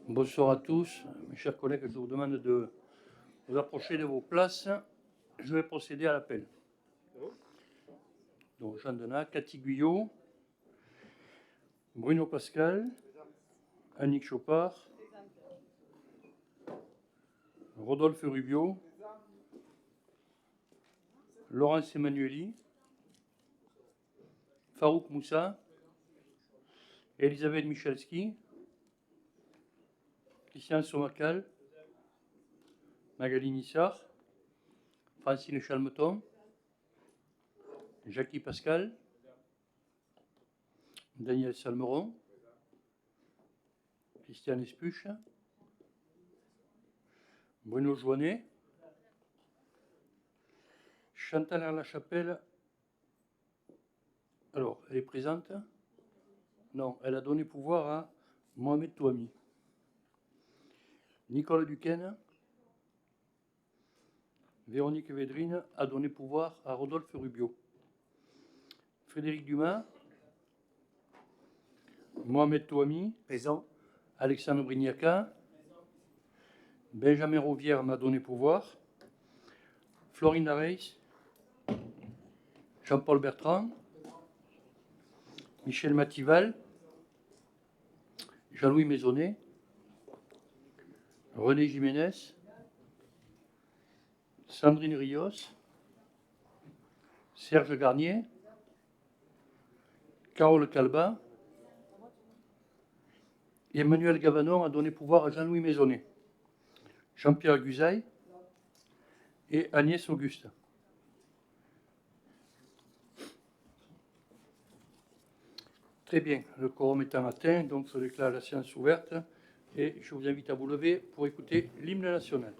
Bonsoir à tous. Mes chers collègues, je vous demande de vous approcher de vos places. Je vais procéder à l'appel. Donc Jean Denat, Cathy Guyot, Bruno Pascal, Annick Chopard, Rodolphe Rubio, Laurence Emmanueli, Farouk Moussa, Elisabeth Michalski, Christian Somacal, Magali Nissard, Francine Chalmeton, Jackie Pascal, Daniel Salmeron, Christian Espuche, Bruno Joannet, Chantal Lachapelle. Alors, elle est présente? Non, elle a donné pouvoir à Mohamed Touami. Nicole Duquesne, Véronique Védrine a donné pouvoir à Rodolphe Rubio. Frédéric Dumas, Mohamed Touami, Présent. Alexandre Brignaca, Benjamin Rouvière m'a donné pouvoir, Florine Reis, Jean-Paul Bertrand, Michel Matival, Jean-Louis Maisonnet, René Jiménez, Sandrine Rios, Serge Garnier, Carole Calba, et Emmanuel Gavanon a donné pouvoir à Jean-Louis Maisonnet, Jean-Pierre Guzaille et Agnès Auguste. Très bien, le quorum étant atteint, donc je déclare la séance ouverte et je vous invite à vous lever pour écouter l'hymne national.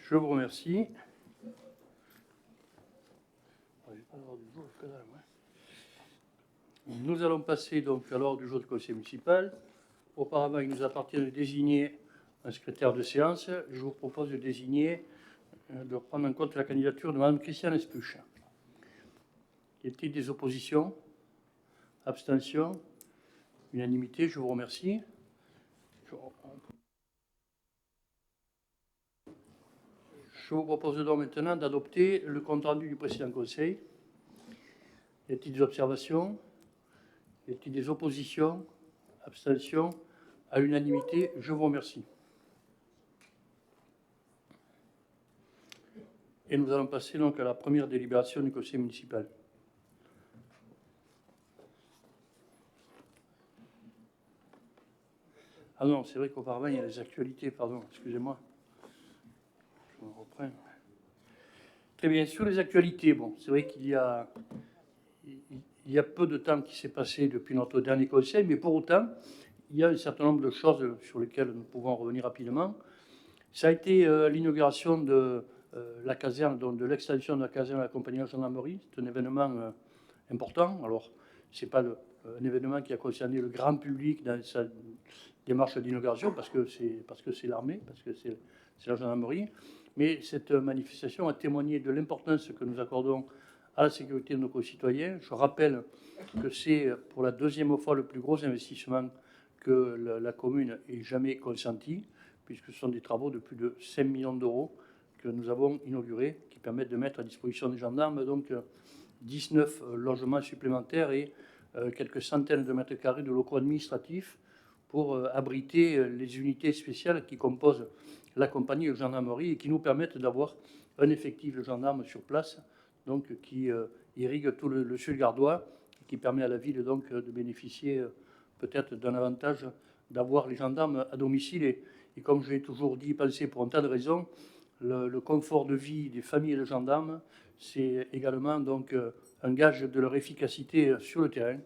Je vous remercie. Nous allons passer donc à l'ordre du jour du conseil municipal. Auparavant, il nous appartient de désigner un secrétaire de séance. Je vous propose de désigner, de prendre en compte la candidature de Mme Christiane Espuche. Y a-t-il des oppositions? Abstentions? Unanimité, je vous remercie. Je vous propose donc maintenant d'adopter le compte-rendu du précédent conseil. Y a-t-il des observations? Y a-t-il des oppositions? Abstentions? À l'unanimité, je vous remercie. Et nous allons passer donc à la première délibération du conseil municipal. Ah non, c'est vrai qu'auparavant, il y a les actualités, pardon, excusez-moi. Je me reprends. Très bien, sur les actualités, bon, c'est vrai qu'il y a peu de temps qui s'est passé depuis notre dernier conseil, mais pour autant, il y a un certain nombre de choses sur lesquelles nous pouvons revenir rapidement. Ça a été l'inauguration de la caserne, donc de l'extension de la caserne de la compagnie de gendarmerie. C'est un événement important. Alors, ce n'est pas un événement qui a concerné le grand public dans sa démarche d'inauguration, parce que c'est l'armée, parce que c'est la gendarmerie. Mais cette manifestation a témoigné de l'importance que nous accordons à la sécurité de nos concitoyens. Je rappelle que c'est pour la deuxième fois le plus gros investissement que la commune ait jamais consenti, puisque ce sont des travaux de plus de 5 millions d'euros que nous avons inaugurés, qui permettent de mettre à disposition des gendarmes donc 19 logements supplémentaires et quelques centaines de mètres carrés de locaux administratifs pour abriter les unités spéciales qui composent la compagnie de gendarmerie et qui nous permettent d'avoir un effectif de gendarmes sur place, donc qui irrigue tout le sud gardois, qui permet à la ville donc de bénéficier peut-être d'un avantage d'avoir les gendarmes à domicile. Et comme je l'ai toujours dit, pensé pour un tas de raisons, le confort de vie des familles de gendarmes, c'est également donc un gage de leur efficacité sur le terrain.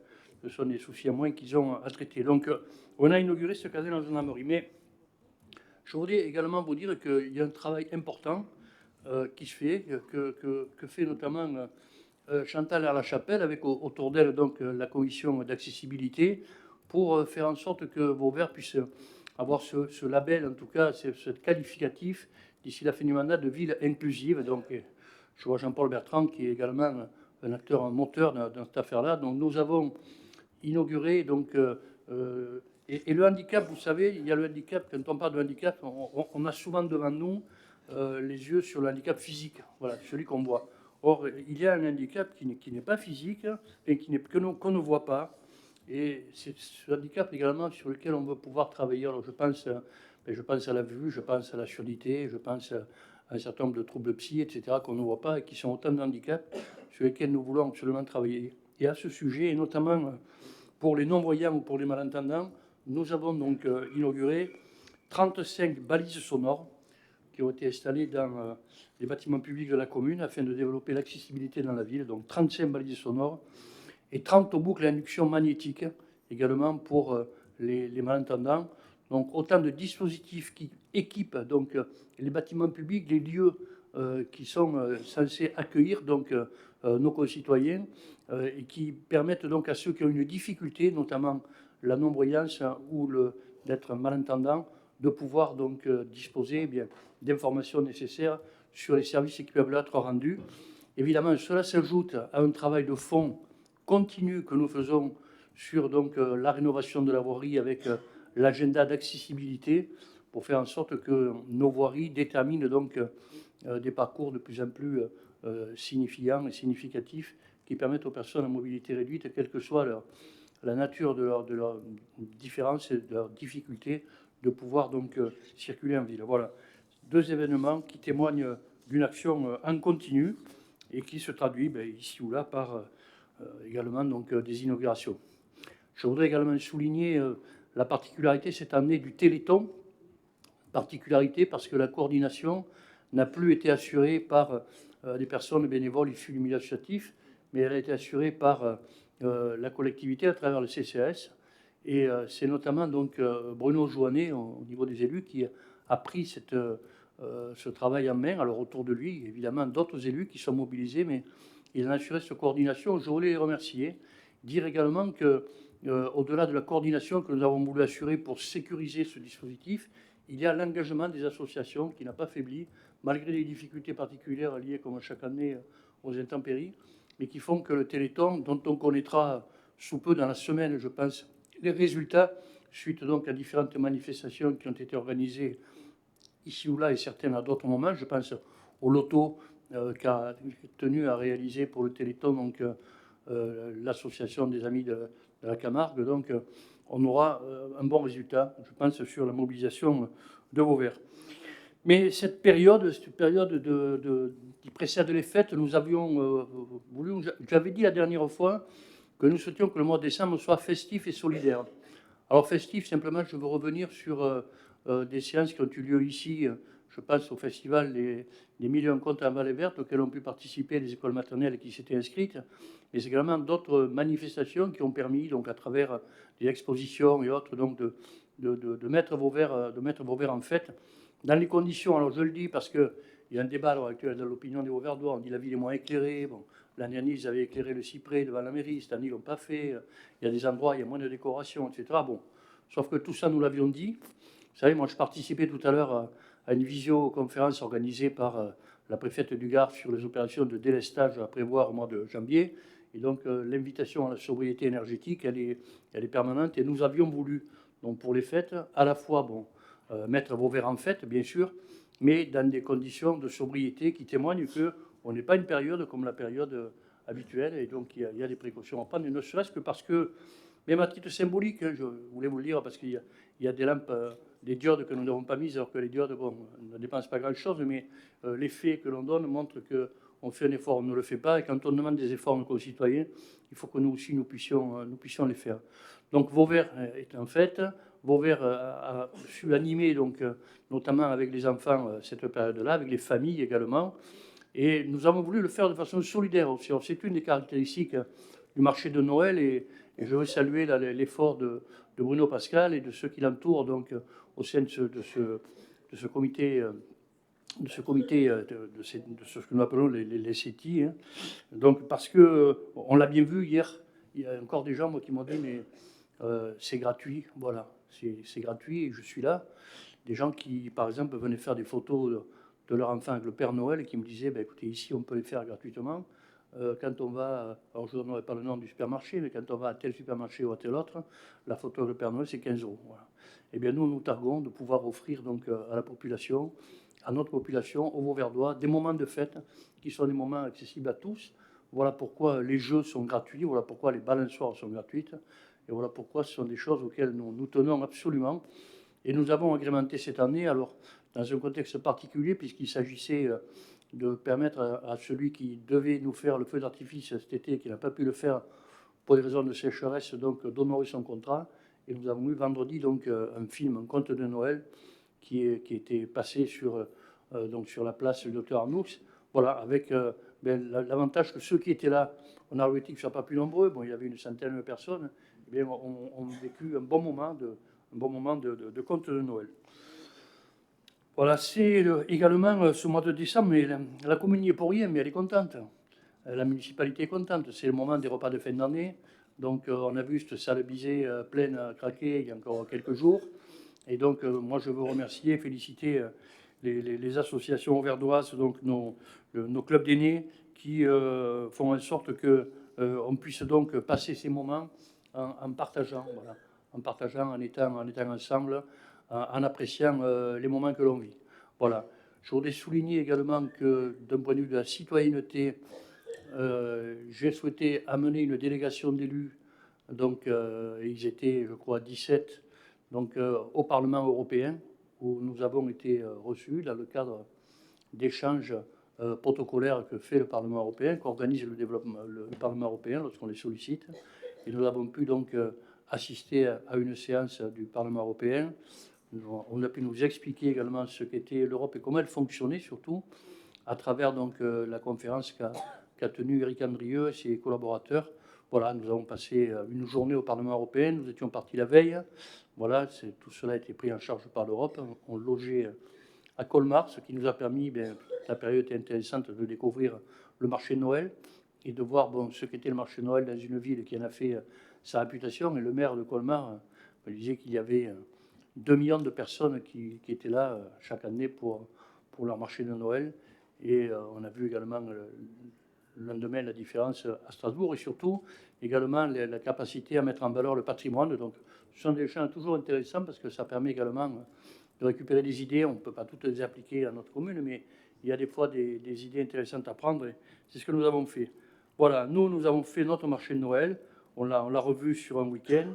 Ce sont des soucis à moins qu'ils ont à traiter. Donc, on a inauguré ce caserne en gendarmerie. Mais je voudrais également vous dire qu'il y a un travail important qui se fait, que fait notamment Chantal à la Chapelle, avec autour d'elle donc la commission d'accessibilité, pour faire en sorte que Vauvert puisse avoir ce label, en tout cas, ce qualificatif, d'ici la fin du mandat, de ville inclusive. Donc, je vois Jean-Paul Bertrand, qui est également un acteur, un moteur dans cette affaire-là. Donc, nous avons inauguré, donc, et le handicap, vous savez, il y a le handicap, quand on parle de handicap, on a souvent devant nous les yeux sur le handicap physique, voilà, celui qu'on voit. Or, il y a un handicap qui n'est pas physique et qu'on ne voit pas. Et c'est ce handicap également sur lequel on veut pouvoir travailler. Alors, je pense à la vue, je pense à la surdité, je pense à un certain nombre de troubles psy, etc., qu'on ne voit pas et qui sont autant de handicaps sur lesquels nous voulons absolument travailler. Et à ce sujet, et notamment pour les non-voyants ou pour les malentendants, nous avons donc inauguré 35 balises sonores qui ont été installées dans les bâtiments publics de la commune afin de développer l'accessibilité dans la ville. Donc 35 balises sonores et 30 boucles à induction magnétique également pour les malentendants. Donc autant de dispositifs qui équipent donc les bâtiments publics, les lieux qui sont censés accueillir donc nos concitoyens et qui permettent donc à ceux qui ont une difficulté, notamment la non-voyance ou d'être malentendant, de pouvoir donc disposer d'informations nécessaires sur les services qui peuvent leur être rendus. Évidemment, cela s'ajoute à un travail de fond continu que nous faisons sur donc, la rénovation de la voirie avec l'agenda d'accessibilité pour faire en sorte que nos voiries déterminent donc des parcours de plus en plus signifiants et significatifs qui permettent aux personnes à mobilité réduite, quelle que soit la nature de leur différence et de leur difficulté, de pouvoir donc circuler en ville. Voilà, deux événements qui témoignent d'une action en continu et qui se traduit ici ou là par également donc, des inaugurations. Je voudrais également souligner la particularité cette année du Téléthon, particularité parce que la coordination n'a plus été assurée par des personnes bénévoles issues du milieu associatif, mais elle a été assurée par la collectivité à travers le CCAS. Et c'est notamment donc Bruno Joannet, au niveau des élus, qui a pris ce travail en main. Alors autour de lui, évidemment, d'autres élus qui sont mobilisés, mais il a assuré cette coordination. Je voulais les remercier. Dire également que, au-delà de la coordination que nous avons voulu assurer pour sécuriser ce dispositif, il y a l'engagement des associations qui n'a pas faibli, malgré les difficultés particulières liées, comme chaque année, aux intempéries, mais qui font que le Téléthon, dont on connaîtra sous peu dans la semaine, je pense, les résultats, suite donc à différentes manifestations qui ont été organisées ici ou là et certaines à d'autres moments. Je pense au loto qu'a tenu à réaliser pour le Téléthon donc, l'association des amis de la Camargue. Donc on aura un bon résultat, je pense, sur la mobilisation de Vauvert. Mais cette période qui précède les fêtes, nous avions voulu, j'avais dit la dernière fois que nous souhaitions que le mois de décembre soit festif et solidaire. Alors festif, simplement, je veux revenir sur des séances qui ont eu lieu ici. Je pense au festival des Mille et un contes à Vallée Verte, auxquels ont pu participer les écoles maternelles qui s'étaient inscrites, mais également d'autres manifestations qui ont permis, donc à travers des expositions et autres, donc de mettre Vauvert en fête, dans les conditions, alors je le dis parce qu'il y a un débat à l'heure actuelle dans l'opinion des Vauverdois, on dit la ville est moins éclairée. Bon, l'année dernière, ils avaient éclairé le cyprès devant la mairie, cette année, ils ne l'ont pas fait. Il y a des endroits, il y a moins de décoration, etc. Bon, sauf que tout ça, nous l'avions dit. Vous savez, moi, je participais tout à l'heure à une visioconférence organisée par la préfète du Gard sur les opérations de délestage à prévoir au mois de janvier. Et donc, l'invitation à la sobriété énergétique, elle est permanente. Et nous avions voulu, donc pour les fêtes, à la fois mettre Vauvert en fête, bien sûr, mais dans des conditions de sobriété qui témoignent qu'on n'est pas une période comme la période habituelle, et donc il y a des précautions à prendre, et ne serait-ce que parce que, même à titre symbolique, je voulais vous le dire, parce qu'il y a des lampes, des diodes que nous n'avons pas mises, alors que les diodes, bon, ne dépensent pas grand-chose, mais l'effet que l'on donne montre qu'on fait un effort, on ne le fait pas, et quand on demande des efforts à nos concitoyens, il faut que nous aussi, nous puissions les faire. Donc Vauvert est en fête. Vauvert a su animer, donc, notamment avec les enfants, cette période-là, avec les familles également. Et nous avons voulu le faire de façon solidaire aussi. C'est une des caractéristiques du marché de Noël, et je veux saluer l'effort de Bruno Pascal et de ceux qui l'entourent, donc, au sein de ce comité, de ce que nous appelons les CETI. Hein. Donc, parce que, on l'a bien vu hier, il y a encore des gens moi, qui m'ont dit, mais c'est gratuit, voilà, c'est gratuit et je suis là. Des gens qui, par exemple, venaient faire des photos de leur enfant avec le Père Noël et qui me disaient, ben, écoutez, ici, on peut les faire gratuitement. Quand on va, alors je ne donnerai pas le nom du supermarché, mais quand on va à tel supermarché ou à tel autre, la photo avec le Père Noël, c'est 15 €. Voilà. Eh bien, nous targuons de pouvoir offrir donc, à la population, à notre population, aux Vauverdois, des moments de fête qui sont des moments accessibles à tous. Voilà pourquoi les jeux sont gratuits, voilà pourquoi les balançoires sont gratuites, et voilà pourquoi ce sont des choses auxquelles nous tenons absolument. Et nous avons agrémenté cette année, alors dans un contexte particulier, puisqu'il s'agissait de permettre à celui qui devait nous faire le feu d'artifice cet été, qui n'a pas pu le faire pour des raisons de sécheresse, donc d'honorer son contrat. Et nous avons eu vendredi donc un film, un conte de Noël, qui était passé donc sur la place du docteur Arnoux. Voilà, avec l'avantage que ceux qui étaient là, on a regretté qu'ils ne soient pas plus nombreux, bon, il y avait une centaine de personnes, eh bien, on a vécu un bon moment de conte de Noël. Voilà, c'est également ce mois de décembre, mais la commune n'y est pour rien, mais elle est contente. La municipalité est contente, c'est le moment des repas de fin d'année. Donc on a vu cette salle Bizet pleine à craquer il y a encore quelques jours. Et donc moi je veux remercier et féliciter les associations auverdoises, donc nos clubs d'aînés, qui font en sorte qu'on puisse donc passer ces moments en partageant, voilà, en étant ensemble, en appréciant les moments que l'on vit. Voilà. Je voudrais souligner également que d'un point de vue de la citoyenneté, j'ai souhaité amener une délégation d'élus, donc ils étaient, je crois, 17, donc, au Parlement européen, où nous avons été reçus dans le cadre d'échanges protocolaires que fait le Parlement européen, qu'organise le Parlement européen lorsqu'on les sollicite. Et nous avons pu donc assister à une séance du Parlement européen. On a pu nous expliquer également ce qu'était l'Europe et comment elle fonctionnait, surtout à travers donc la conférence qu'a tenue Éric Andrieux et ses collaborateurs. Voilà, nous avons passé une journée au Parlement européen, nous étions partis la veille. Voilà, tout cela a été pris en charge par l'Europe. On logeait à Colmar, ce qui nous a permis, bien, la période était intéressante, de découvrir le marché de Noël et de voir bon, ce qu'était le marché de Noël dans une ville qui en a fait sa réputation. Et le maire de Colmar disait qu'il y avait 2 millions de personnes qui étaient là chaque année pour leur marché de Noël. Et on a vu également le lendemain la différence à Strasbourg, et surtout également la capacité à mettre en valeur le patrimoine. Donc ce sont des champs toujours intéressants parce que ça permet également de récupérer des idées. On ne peut pas toutes les appliquer à notre commune, mais il y a des fois des idées intéressantes à prendre, et c'est ce que nous avons fait. Voilà, nous avons fait notre marché de Noël, on l'a revu sur un week-end,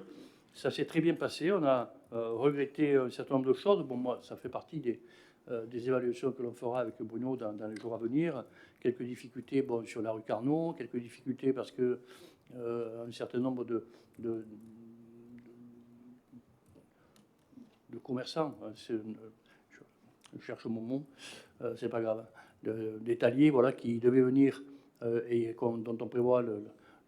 ça s'est très bien passé, on a regretté un certain nombre de choses. Bon, moi, ça fait partie des évaluations que l'on fera avec Bruno dans les jours à venir. Quelques difficultés bon, sur la rue Carnot, quelques difficultés parce que un certain nombre de commerçants, je cherche mon mot, c'est pas grave, d'étaliers voilà, qui devaient venir et dont on prévoit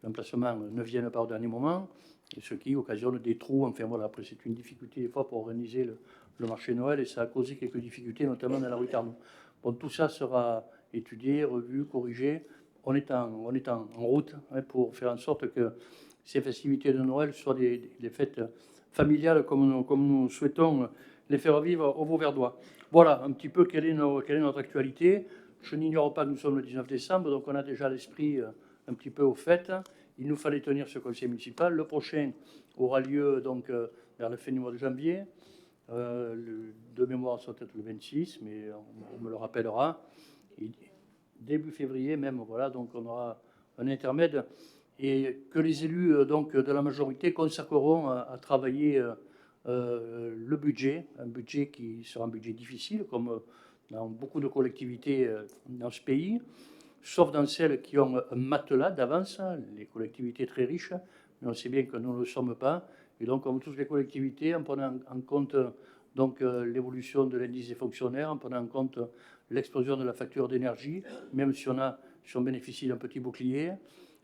l'emplacement ne viennent pas au dernier moment, et ce qui occasionne des trous. Enfin voilà, après c'est une difficulté des fois pour organiser le marché Noël, et ça a causé quelques difficultés, notamment dans la rue Carnot. Bon, tout ça sera étudié, revu, corrigé. On est en route hein, pour faire en sorte que ces festivités de Noël soient des fêtes familiales comme nous souhaitons les faire vivre aux Vauverdois. Voilà un petit peu quelle est notre actualité. Je n'ignore pas que nous sommes le 19 décembre, donc on a déjà l'esprit un petit peu au fait. Il nous fallait tenir ce conseil municipal. Le prochain aura lieu donc vers la fin du mois de janvier. de mémoire, ça peut-être le 26, mais on me le rappellera. Et début février même, voilà, donc on aura un intermède et que les élus donc, de la majorité consacreront à travailler le budget, un budget qui sera un budget difficile, comme dans beaucoup de collectivités dans ce pays, sauf dans celles qui ont un matelas d'avance, les collectivités très riches, mais on sait bien que nous ne le sommes pas. Et donc, comme toutes les collectivités, en prenant en compte donc, l'évolution de l'indice des fonctionnaires, en prenant en compte l'explosion de la facture d'énergie, même si on bénéficie d'un petit bouclier,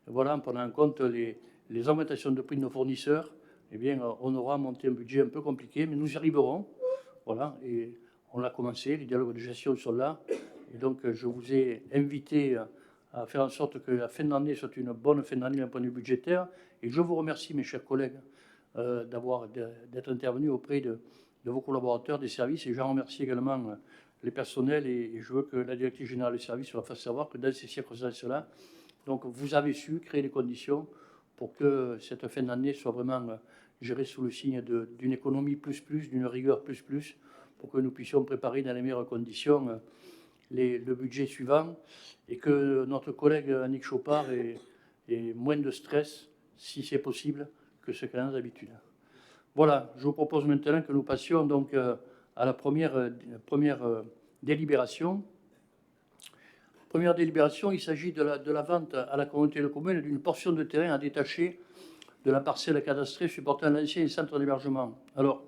voilà, en prenant en compte les augmentations de prix de nos fournisseurs, eh bien, on aura monté un budget un peu compliqué, mais nous y arriverons. Voilà, et on l'a commencé, les dialogues de gestion sont là. Et donc, je vous ai invité à faire en sorte que la fin d'année soit une bonne fin d'année d'un point de vue budgétaire. Et je vous remercie, mes chers collègues, d'être intervenus auprès de vos collaborateurs des services. Et j'en remercie également les personnels. Et je veux que la directrice générale des services leur fasse savoir que dans ces circonstances-là, donc vous avez su créer les conditions pour que cette fin d'année soit vraiment gérée sous le signe d'une économie plus, d'une rigueur plus, pour que nous puissions préparer dans les meilleures conditions le budget suivant et que notre collègue Annick Chopard ait moins de stress, si c'est possible, que ce qu'elle a d'habitude. Voilà, je vous propose maintenant que nous passions donc à la première délibération. Première délibération, il s'agit de la vente à la communauté de communes d'une portion de terrain à détacher de la parcelle cadastrée supportant l'ancien centre d'hébergement. Alors,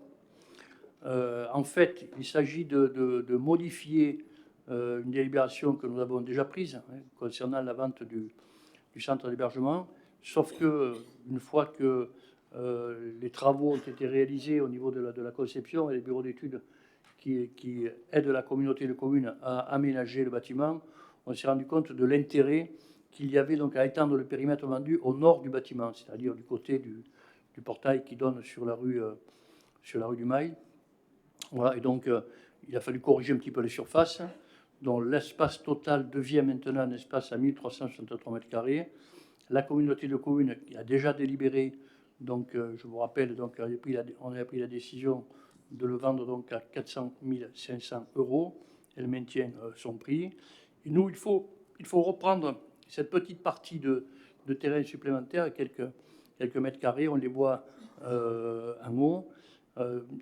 en fait, il s'agit de modifier une délibération que nous avons déjà prise concernant la vente du centre d'hébergement, sauf que une fois que les travaux ont été réalisés au niveau de la conception et les bureaux d'études qui aident la communauté de communes à aménager le bâtiment, on s'est rendu compte de l'intérêt qu'il y avait donc à étendre le périmètre vendu au nord du bâtiment, c'est-à-dire du côté du portail qui donne sur la rue du Mail. Voilà, et donc il a fallu corriger un petit peu les surfaces, dont l'espace total devient maintenant un espace à 1363 mètres carrés. La communauté de communes a déjà délibéré, donc je vous rappelle, donc, on a pris la décision de le vendre donc à 400 500 €. Elle maintient son prix. Et nous, il faut reprendre cette petite partie de terrain supplémentaire, quelques mètres carrés, on les voit en haut.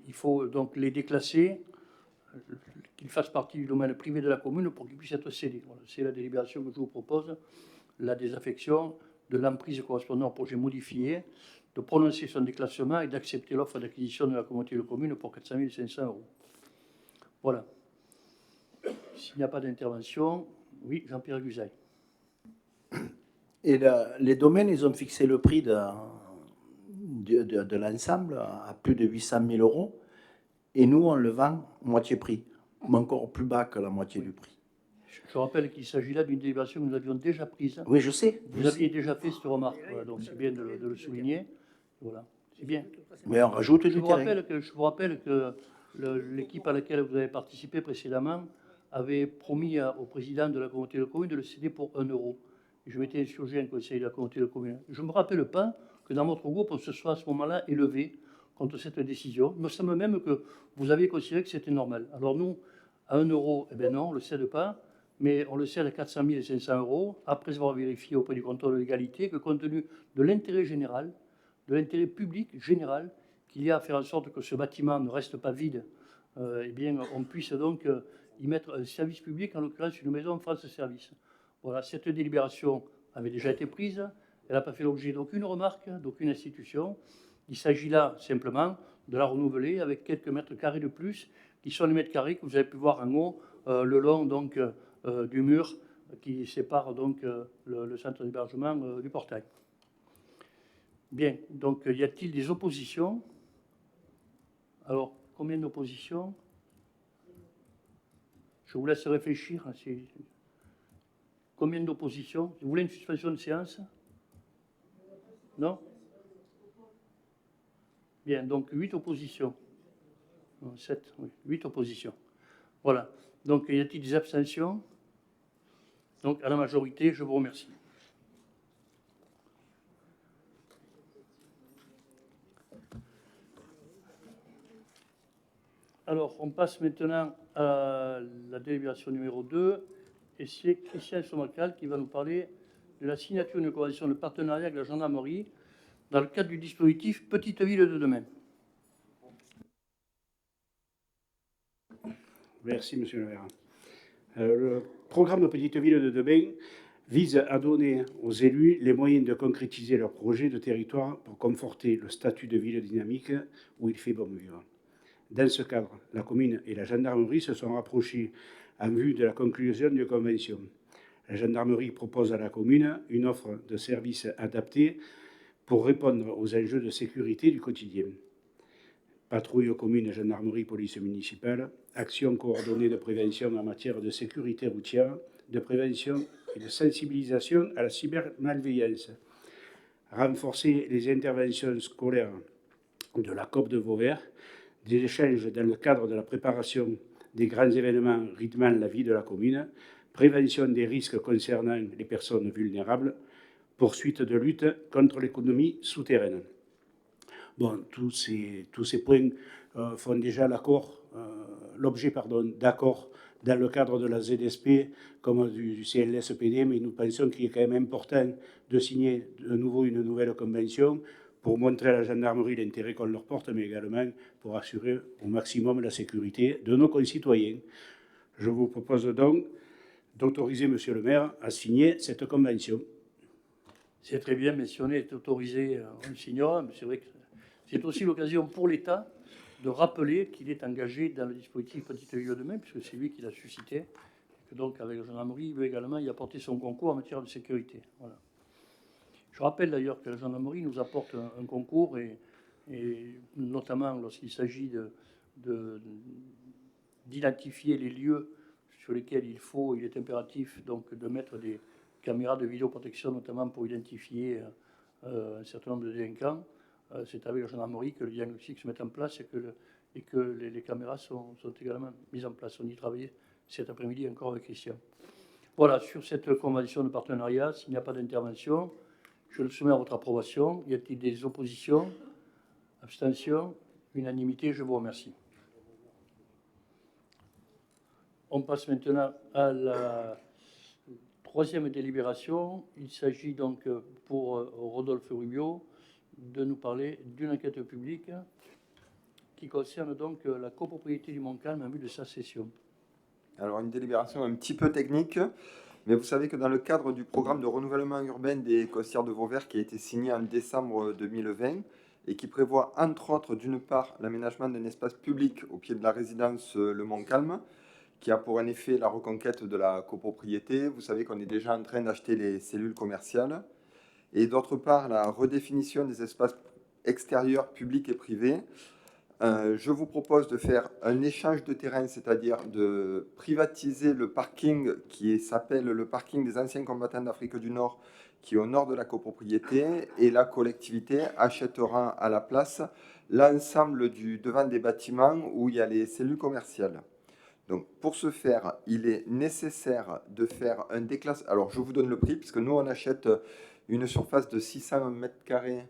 Il faut donc les déclasser, qu'ils fassent partie du domaine privé de la commune pour qu'ils puissent être cédés. Voilà, c'est la délibération que je vous propose, la désaffection de l'emprise correspondant au projet modifié, de prononcer son déclassement et d'accepter l'offre d'acquisition de la communauté de communes pour 400 500 €. Voilà. S'il n'y a pas d'intervention, oui, Jean-Pierre Guzaille. Et les domaines, ils ont fixé le prix de l'ensemble à plus de 800 000 €. Et nous, on le vend moitié prix, encore plus bas que la moitié du prix. Je rappelle qu'il s'agit là d'une délibération que nous avions déjà prise. Oui, je sais. Vous aviez déjà fait cette remarque, voilà, donc c'est bien de le souligner. Voilà, c'est bien. Mais on rajoute du terrain. Je vous rappelle que l'équipe à laquelle vous avez participé précédemment avait promis au président de la communauté de communes de le céder pour 1 €. Je m'étais insurgé un conseil de la communauté de communes. Je ne me rappelle pas que dans votre groupe, on se soit à ce moment-là élevé contre cette décision. Il me semble même que vous aviez considéré que c'était normal. Alors nous, à 1 €, eh bien non, on ne le cède pas, mais on le cède à 400 500 €, après avoir vérifié auprès du contrôle de légalité que compte tenu de l'intérêt général, de l'intérêt public général, qu'il y a à faire en sorte que ce bâtiment ne reste pas vide, eh bien, on puisse donc y mettre un service public, en l'occurrence une maison France Service. Voilà, cette délibération avait déjà été prise, elle n'a pas fait l'objet d'aucune remarque, d'aucune institution. Il s'agit là simplement de la renouveler avec quelques mètres carrés de plus, qui sont les mètres carrés que vous avez pu voir en haut, le long donc, du mur qui sépare donc le centre d'hébergement du portail. Bien, donc y a-t-il des oppositions? Alors, combien d'oppositions? Je vous laisse réfléchir. Combien d'oppositions? Vous voulez une suspension de séance? Non? Bien, donc 8 oppositions. Non, 7, oui, 8 oppositions. Voilà. Donc, y a-t-il des abstentions? Donc, à la majorité, je vous remercie. Alors, on passe maintenant à la délibération numéro 2, et c'est Christian Somacal qui va nous parler de la signature d'une convention de partenariat avec la gendarmerie dans le cadre du dispositif Petite Ville de demain. Merci, monsieur le maire. Le programme de Petite Ville de demain vise à donner aux élus les moyens de concrétiser leurs projets de territoire pour conforter le statut de ville dynamique où il fait bon vivre. Dans ce cadre, la commune et la gendarmerie se sont rapprochées en vue de la conclusion d'une convention. La gendarmerie propose à la commune une offre de services adaptée pour répondre aux enjeux de sécurité du quotidien. Patrouille commune, gendarmerie, police municipale, actions coordonnées de prévention en matière de sécurité routière, de prévention et de sensibilisation à la cybermalveillance. Renforcer les interventions scolaires de la COP de Vauvert, des échanges dans le cadre de la préparation des grands événements rythmant la vie de la commune, prévention des risques concernant les personnes vulnérables, poursuite de lutte contre l'économie souterraine. Bon, tous ces points font déjà l'objet d'accord dans le cadre de la ZSP comme du CLSPD, mais nous pensons qu'il est quand même important de signer de nouveau une nouvelle convention pour montrer à la gendarmerie l'intérêt qu'on leur porte, mais également pour assurer au maximum la sécurité de nos concitoyens. Je vous propose donc d'autoriser monsieur le maire à signer cette convention. C'est très bien, mais si on est autorisé, on le signera. Mais c'est vrai que c'est aussi l'occasion pour l'État de rappeler qu'il est engagé dans le dispositif Petite Ville de demain, puisque c'est lui qui l'a suscité. Et que donc, avec la gendarmerie, il veut également y apporter son concours en matière de sécurité. Voilà. Je rappelle d'ailleurs que la gendarmerie nous apporte un concours, et notamment lorsqu'il s'agit d'identifier les lieux sur lesquels il est impératif donc, de mettre des caméras de vidéoprotection, notamment pour identifier un certain nombre de délinquants. C'est avec la gendarmerie que le diagnostic se met en place et que les caméras sont également mises en place. On y travaillait cet après-midi encore avec Christian. Voilà, sur cette convention de partenariat, s'il n'y a pas d'intervention, je le soumets à votre approbation. Y a-t-il des oppositions? Abstentions? Unanimité? Je vous remercie. On passe maintenant à la troisième délibération. Il s'agit donc pour Rodolphe Rubio de nous parler d'une enquête publique qui concerne donc la copropriété du Montcalm en vue de sa cession. Alors, une délibération un petit peu technique, mais vous savez que dans le cadre du programme de renouvellement urbain des Costières de Vauvert qui a été signé en décembre 2020 et qui prévoit entre autres d'une part l'aménagement d'un espace public au pied de la résidence Le Montcalm, qui a pour un effet la reconquête de la copropriété. Vous savez qu'on est déjà en train d'acheter les cellules commerciales. Et d'autre part, la redéfinition des espaces extérieurs publics et privés. Je vous propose de faire un échange de terrain, c'est-à-dire de privatiser le parking qui s'appelle le parking des anciens combattants d'Afrique du Nord, qui est au nord de la copropriété, et la collectivité achètera à la place l'ensemble du devant des bâtiments où il y a les cellules commerciales. Donc, pour ce faire, il est nécessaire de faire un déclassement. Alors, je vous donne le prix, puisque nous, on achète une surface de 600 mètres carrés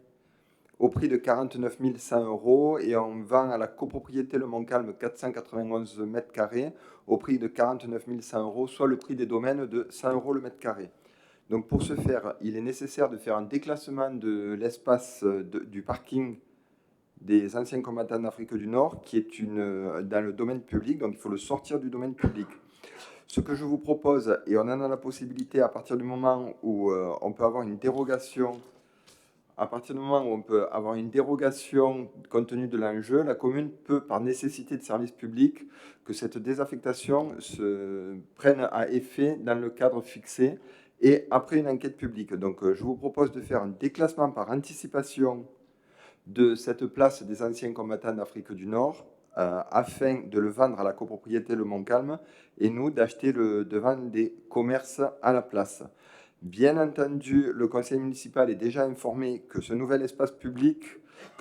au prix de 49 100 euros et on vend à la copropriété Le Montcalm 491 mètres carrés au prix de 49 100 euros, soit le prix des domaines de 100 euros le mètre carré. Donc, pour ce faire, il est nécessaire de faire un déclassement de l'espace du parking des anciens combattants d'Afrique du Nord, qui est dans le domaine public, donc il faut le sortir du domaine public. Ce que je vous propose, et on en a la possibilité à partir du moment où on peut avoir une dérogation, compte tenu de l'enjeu, la commune peut, par nécessité de service public, que cette désaffectation se prenne à effet dans le cadre fixé et après une enquête publique. Donc je vous propose de faire un déclassement par anticipation de cette place des anciens combattants d'Afrique du Nord afin de le vendre à la copropriété Le Montcalm et nous d'acheter le devant des commerces à la place. Bien entendu, le conseil municipal est déjà informé que qu'un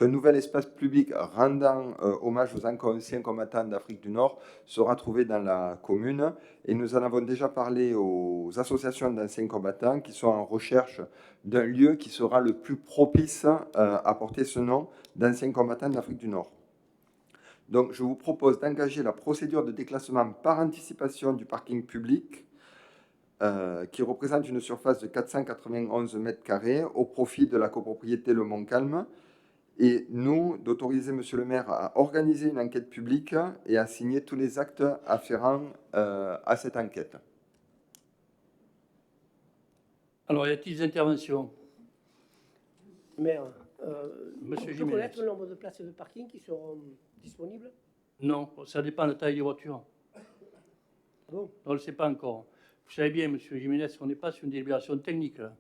nouvel espace public rendant hommage aux anciens combattants d'Afrique du Nord sera trouvé dans la commune. Et nous en avons déjà parlé aux associations d'anciens combattants qui sont en recherche d'un lieu qui sera le plus propice à porter ce nom d'anciens combattants d'Afrique du Nord. Donc, je vous propose d'engager la procédure de déclassement par anticipation du parking public, qui représente une surface de 491 mètres carrés au profit de la copropriété Le Montcalm, et nous, d'autoriser Monsieur le maire à organiser une enquête publique et à signer tous les actes afférents à cette enquête. Alors, y a-t-il des interventions? Maire, Monsieur on peut Jiménez. connaître le nombre de places de parking qui seront disponibles? Non, ça dépend de la taille des voitures. Ah bon? On ne le sait pas encore. Vous savez bien, Monsieur Jiménez, qu'on n'est pas sur une délibération technique, là.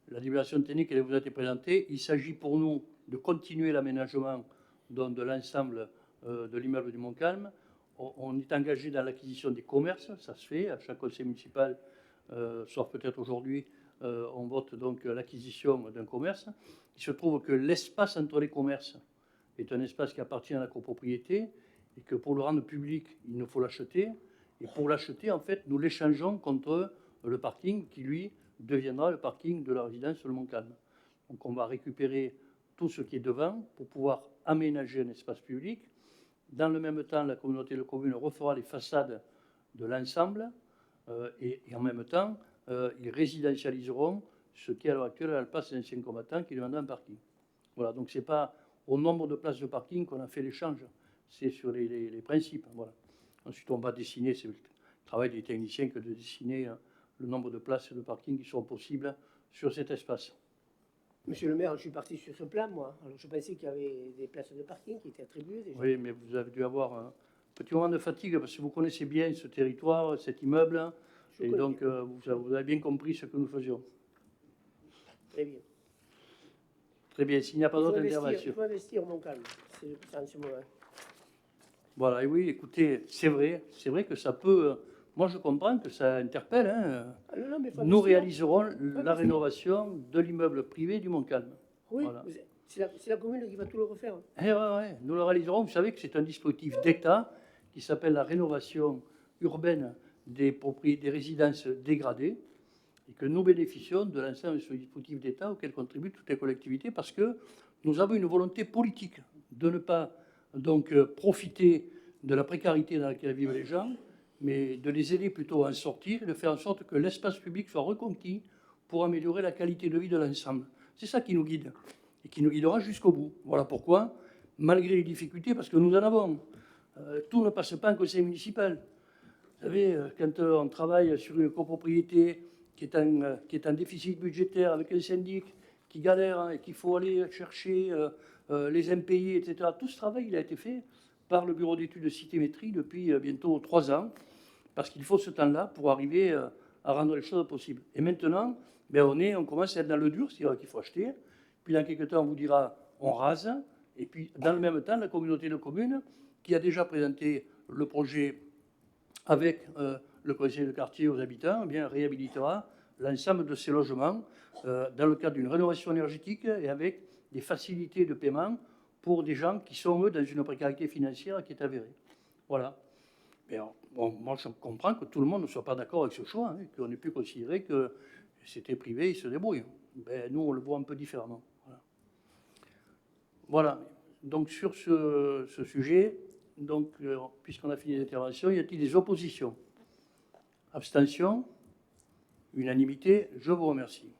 La délibération technique, elle vous a été présentée. Il s'agit pour nous de continuer l'aménagement de l'ensemble de l'immeuble du Montcalm. On est engagé dans l'acquisition des commerces, ça se fait à chaque conseil municipal, sauf peut-être aujourd'hui, on vote donc l'acquisition d'un commerce. Il se trouve que l'espace entre les commerces est un espace qui appartient à la copropriété et que pour le rendre public, il nous faut l'acheter. Et pour l'acheter, en fait, nous l'échangeons contre le parking qui, lui, deviendra le parking de la résidence Le Montcalm. Donc on va récupérer tout ce qui est devant pour pouvoir aménager un espace public. Dans le même temps, la communauté de communes refera les façades de l'ensemble et en même temps, ils résidentialiseront ce qui, à l'heure actuelle, est le place des anciens combattants qui demandent un parking. Voilà, donc ce n'est pas au nombre de places de parking qu'on a fait l'échange, c'est sur les principes. Voilà. Ensuite, on va dessiner, c'est le travail des techniciens que de dessiner le nombre de places de parking qui seront possibles sur cet espace. Monsieur le maire, je suis parti sur ce plan, moi. Alors, je pensais qu'il y avait des places de parking qui étaient attribuées déjà. Oui, mais vous avez dû avoir un petit moment de fatigue parce que vous connaissez bien ce territoire, cet immeuble, Je et connais. donc vous avez bien compris ce que nous faisions. Très bien. Très bien, s'il n'y a pas d'autres Il interventions. faut investir mon calme. C'est en ce moment. Voilà, et oui, écoutez, c'est vrai que ça peut. Moi, je comprends que ça interpelle. Hein. Ah, non, mais faut Nous investir. réaliserons la rénovation de l'immeuble privé du Montcalm. Oui, Voilà. c'est la commune qui va tout le refaire. Eh ouais, nous le réaliserons. Vous savez que c'est un dispositif d'État qui s'appelle la rénovation urbaine des résidences dégradées et que nous bénéficions de l'ensemble de ce dispositif d'État auquel contribuent toutes les collectivités parce que nous avons une volonté politique de ne pas donc profiter de la précarité dans laquelle vivent les gens, mais de les aider plutôt à en sortir et de faire en sorte que l'espace public soit reconquis pour améliorer la qualité de vie de l'ensemble. C'est ça qui nous guide et qui nous guidera jusqu'au bout. Voilà pourquoi, malgré les difficultés, parce que nous en avons, tout ne passe pas en conseil municipal. Vous savez, quand on travaille sur une copropriété qui est en déficit budgétaire avec un syndic qui galère hein, et qu'il faut aller chercher les impayés, etc., tout ce travail il a été fait par le bureau d'études de Citémétrie depuis bientôt 3 ans, parce qu'il faut ce temps-là pour arriver à rendre les choses possibles. Et maintenant, ben on commence à être dans le dur, c'est-à-dire qu'il faut acheter. Puis dans quelques temps, on vous dira, on rase. Et puis dans le même temps, la communauté de communes, qui a déjà présenté le projet avec le conseil de quartier aux habitants, eh bien, réhabilitera l'ensemble de ces logements dans le cadre d'une rénovation énergétique et avec des facilités de paiement pour des gens qui sont, eux, dans une précarité financière qui est avérée. Voilà. Mais bon, moi, je comprends que tout le monde ne soit pas d'accord avec ce choix, hein, et qu'on ait pu considérer que c'était privé, ils se débrouillent. Ben, nous, on le voit un peu différemment. Voilà. Donc, sur ce sujet, donc, puisqu'on a fini les interventions, y a-t-il des oppositions? Abstention? Unanimité? Je vous remercie.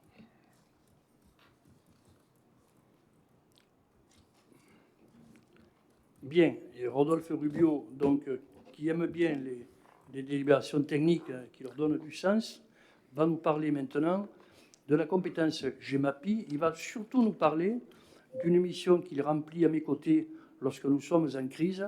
Bien, et Rodolphe Rubio, donc, qui aime bien les délibérations techniques qui leur donnent du sens, va nous parler maintenant de la compétence GEMAPI. Il va surtout nous parler d'une mission qu'il remplit à mes côtés lorsque nous sommes en crise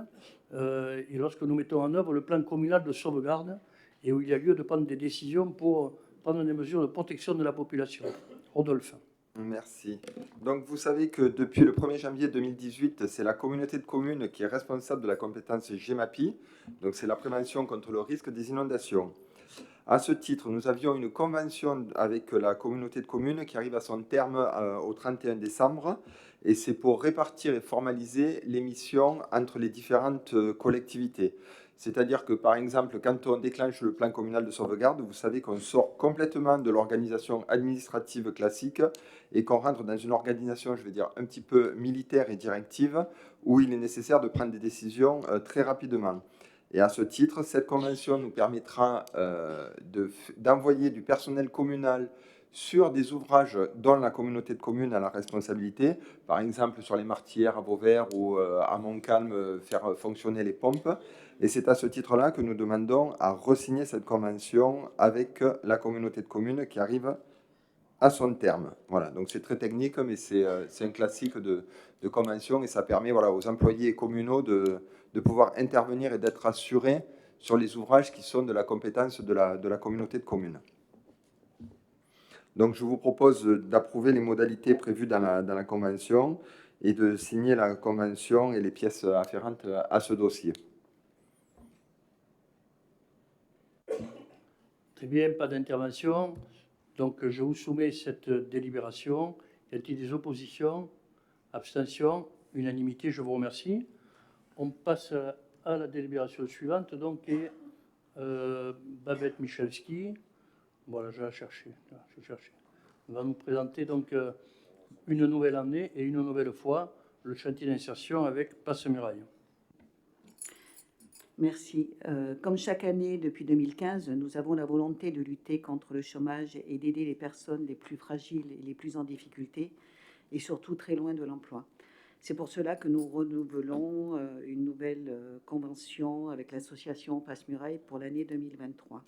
et lorsque nous mettons en œuvre le plan communal de sauvegarde et où il y a lieu de prendre des décisions pour prendre des mesures de protection de la population. Rodolphe. Merci. Donc, vous savez que depuis le 1er janvier 2018, c'est la communauté de communes qui est responsable de la compétence GEMAPI. Donc, c'est la prévention contre le risque des inondations. À ce titre, nous avions une convention avec la communauté de communes qui arrive à son terme au 31 décembre. Et c'est pour répartir et formaliser les missions entre les différentes collectivités. C'est-à-dire que, par exemple, quand on déclenche le plan communal de sauvegarde, vous savez qu'on sort complètement de l'organisation administrative classique et qu'on rentre dans une organisation, je vais dire, un petit peu militaire et directive, où il est nécessaire de prendre des décisions très rapidement. Et à ce titre, cette convention nous permettra d'envoyer du personnel communal sur des ouvrages dont la communauté de communes a la responsabilité, par exemple sur les Martières à Vauvert ou à Montcalm, faire fonctionner les pompes. Et c'est à ce titre-là que nous demandons à re-signer cette convention avec la communauté de communes qui arrive à son terme. Voilà, donc c'est très technique, mais c'est un classique de convention et ça permet voilà, aux employés communaux de pouvoir intervenir et d'être assurés sur les ouvrages qui sont de la compétence de la communauté de communes. Donc je vous propose d'approuver les modalités prévues dans la convention et de signer la convention et les pièces afférentes à ce dossier. Très bien, pas d'intervention. Donc je vous soumets cette délibération. Y a-t-il des oppositions? Abstention? Unanimité, je vous remercie. On passe à la délibération suivante, donc, qui est Babette Michalski. Voilà, je vais la chercher. On va nous présenter donc une nouvelle année et une nouvelle fois le chantier d'insertion avec Passe-Muraille. Merci. Comme chaque année depuis 2015, nous avons la volonté de lutter contre le chômage et d'aider les personnes les plus fragiles et les plus en difficulté, et surtout très loin de l'emploi. C'est pour cela que nous renouvelons une nouvelle convention avec l'association Passe-Muraille pour l'année 2023.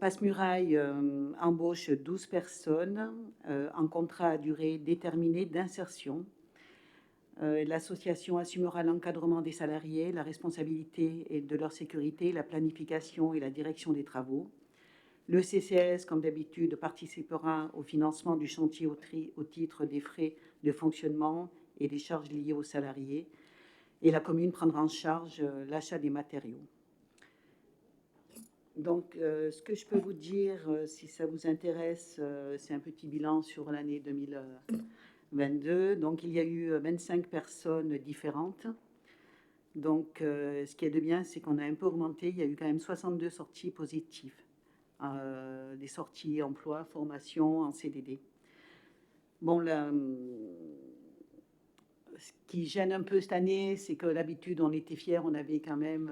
Passe-Muraille embauche 12 personnes en contrat à durée déterminée d'insertion. L'association assumera l'encadrement des salariés, la responsabilité et de leur sécurité, la planification et la direction des travaux. Le CCAS, comme d'habitude, participera au financement du chantier au titre des frais de fonctionnement et des charges liées aux salariés. Et la commune prendra en charge l'achat des matériaux. Donc, ce que je peux vous dire, si ça vous intéresse, c'est un petit bilan sur l'année 2022. Donc, il y a eu 25 personnes différentes. Donc, ce qui est de bien, c'est qu'on a un peu augmenté. Il y a eu quand même 62 sorties positives. Des sorties emploi, formation en CDD. Bon, ce qui gêne un peu cette année, c'est que d'habitude, on était fiers, on avait quand même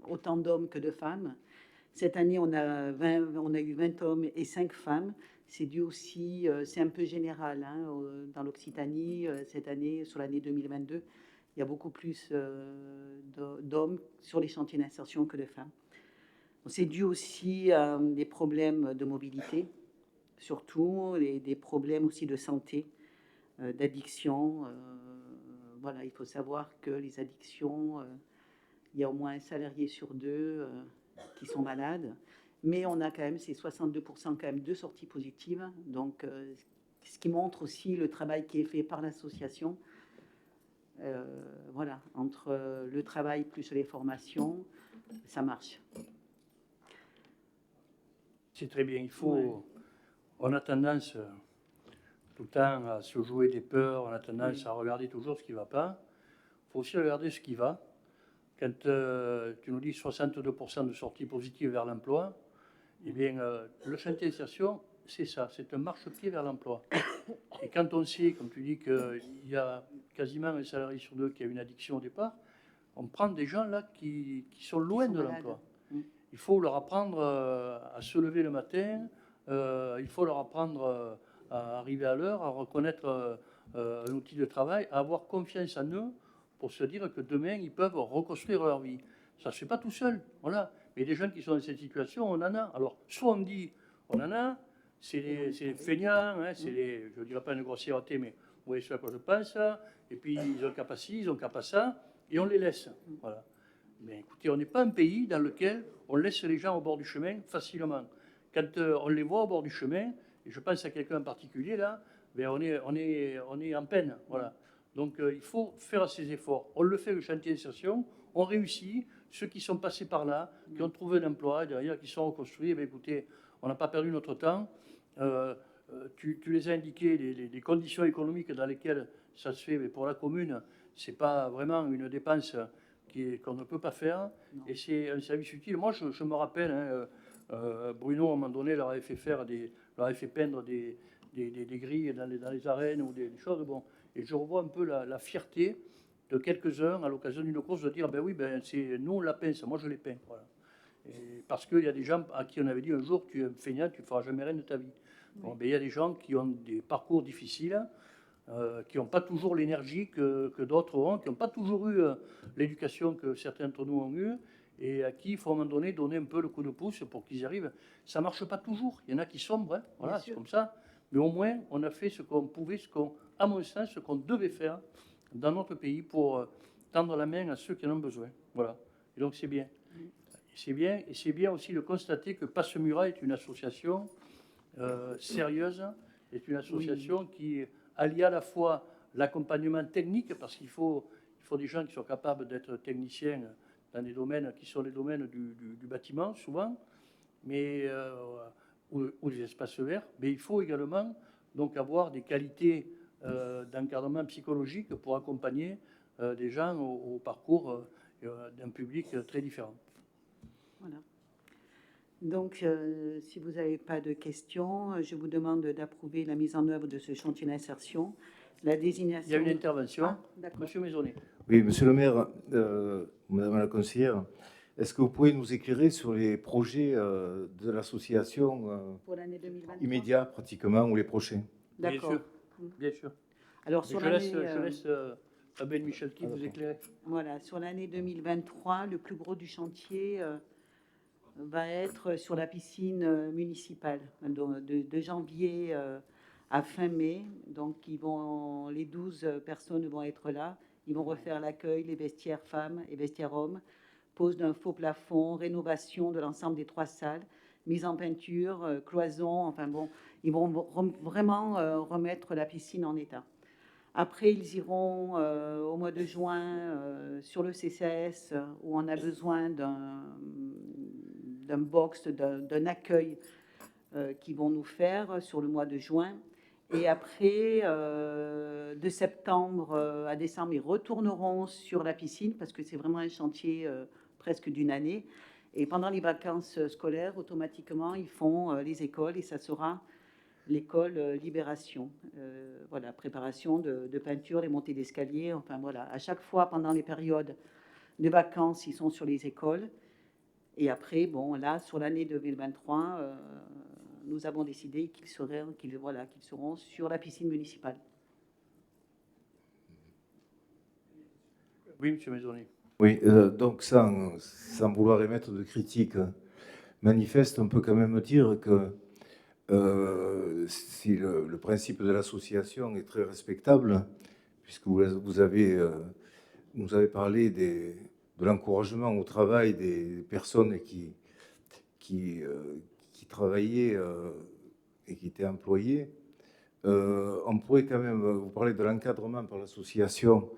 autant d'hommes que de femmes. Cette année, on a eu 20 hommes et 5 femmes. C'est dû aussi, c'est un peu général hein, dans l'Occitanie. Cette année, sur l'année 2022, il y a beaucoup plus d'hommes sur les chantiers d'insertion que de femmes. C'est dû aussi à des problèmes de mobilité, surtout, et des problèmes aussi de santé, d'addiction. Voilà, il faut savoir que les addictions, il y a au moins un salarié sur deux qui sont malades, mais on a quand même ces 62% quand même de sorties positives, donc ce qui montre aussi le travail qui est fait par l'association. Voilà, entre le travail plus les formations, ça marche. C'est très bien. Il faut. On a tendance tout le temps à se jouer des peurs, on a tendance à regarder toujours ce qui ne va pas. Il faut aussi regarder ce qui va. Quand tu nous dis 62% de sorties positives vers l'emploi, eh bien, le chantier d'insertion, c'est ça, c'est un marchepied vers l'emploi. Et quand on sait, comme tu dis, qu'il y a quasiment un salarié sur deux qui a une addiction au départ, on prend des gens là qui sont loin de l'emploi. Il faut leur apprendre à se lever le matin, il faut leur apprendre à arriver à l'heure, à reconnaître un outil de travail, à avoir confiance en eux pour se dire que demain, ils peuvent reconstruire leur vie. Ça ne se fait pas tout seul, voilà. Mais des jeunes qui sont dans cette situation, on en a. Alors, soit on dit, on en a, c'est les feignants, hein, c'est les, je ne dirais pas une grossièreté, mais vous voyez ce à quoi je pense, et puis ils ont qu'à pas ci, ils ont qu'à pas ça, et on les laisse, voilà. Mais écoutez, on n'est pas un pays dans lequel on laisse les gens au bord du chemin facilement. Quand on les voit au bord du chemin, et je pense à quelqu'un en particulier là, ben on est en peine. Voilà. Donc il faut faire ces efforts. On le fait, le chantier d'insertion, on réussit. Ceux qui sont passés par là, qui ont trouvé un emploi, derrière, qui sont reconstruits, ben écoutez, on n'a pas perdu notre temps. Tu les as indiqué, les conditions économiques dans lesquelles ça se fait, mais pour la commune, c'est pas vraiment une dépense qu'on ne peut pas faire, Non. et c'est un service utile. Moi, je me rappelle, hein, Bruno, à un moment donné, leur avait fait leur avait fait peindre des grilles dans les arènes ou des choses, bon, et je revois un peu la fierté de quelques-uns à l'occasion d'une course de dire, ben oui, ben c'est nous on la peint, ça, moi je l'ai peint, voilà. Et parce qu'il y a des gens à qui on avait dit un jour, tu es un feignant, tu ne feras jamais rien de ta vie. Bon, ben, il y a des gens qui ont des parcours difficiles, qui n'ont pas toujours l'énergie que d'autres ont, qui n'ont pas toujours eu l'éducation que certains d'entre nous ont eue, et à qui il faut à un moment donné donner un peu le coup de pouce pour qu'ils y arrivent. Ça ne marche pas toujours, il y en a qui sombrent, hein, voilà, c'est comme ça. Mais au moins, on a fait ce qu'on pouvait, à mon sens, ce qu'on devait faire dans notre pays pour tendre la main à ceux qui en ont besoin. Voilà. Et donc c'est bien. Et c'est bien aussi de constater que Passe-Murat est une association sérieuse, est une association qui allie à la fois l'accompagnement technique, parce qu'il faut des gens qui sont capables d'être techniciens dans des domaines qui sont les domaines du bâtiment, souvent, mais, ou des espaces verts, mais il faut également donc avoir des qualités d'encadrement psychologique pour accompagner des gens au parcours d'un public très différent. Voilà. Donc, si vous n'avez pas de questions, je vous demande d'approuver la mise en œuvre de ce chantier d'insertion, la désignation... Il y a une intervention. Ah, d'accord. Monsieur Maisonnet. Oui, monsieur le maire, madame la conseillère, est-ce que vous pouvez nous éclairer sur les projets de l'association Pour l'année 2023. immédiats pratiquement ou les prochains? Bien D'accord. sûr. Bien sûr. Alors, Mais sur je laisse, l'année... Abel Michelki vous éclairer. Voilà, sur l'année 2023, le plus gros du chantier va être sur la piscine municipale, de janvier à fin mai. Donc, les 12 personnes vont être là. Ils vont refaire l'accueil, les vestiaires femmes et vestiaires hommes, pose d'un faux plafond, rénovation de l'ensemble des 3 salles, mise en peinture, cloison. Enfin bon, ils vont vraiment remettre la piscine en état. Après, ils iront au mois de juin sur le CCAS où on a besoin d'un box, d'un accueil qu'ils vont nous faire sur le mois de juin. Et après, de septembre à décembre, ils retourneront sur la piscine parce que c'est vraiment un chantier presque d'une année. Et pendant les vacances scolaires, automatiquement, ils font les écoles et ça sera l'école Libération. Voilà, préparation de peinture, les montées d'escalier. Enfin voilà, à chaque fois pendant les périodes de vacances, ils sont sur les écoles. Et après, bon, là, sur l'année 2023, nous avons décidé qu'ils seront sur la piscine municipale. Oui, monsieur Maisonnet. Oui, donc sans vouloir émettre de critiques manifestes, on peut quand même dire que si le principe de l'association est très respectable, puisque vous avez parlé de l'encouragement au travail des personnes qui travaillaient et qui étaient employées, on pourrait quand même vous parler de l'encadrement par l'association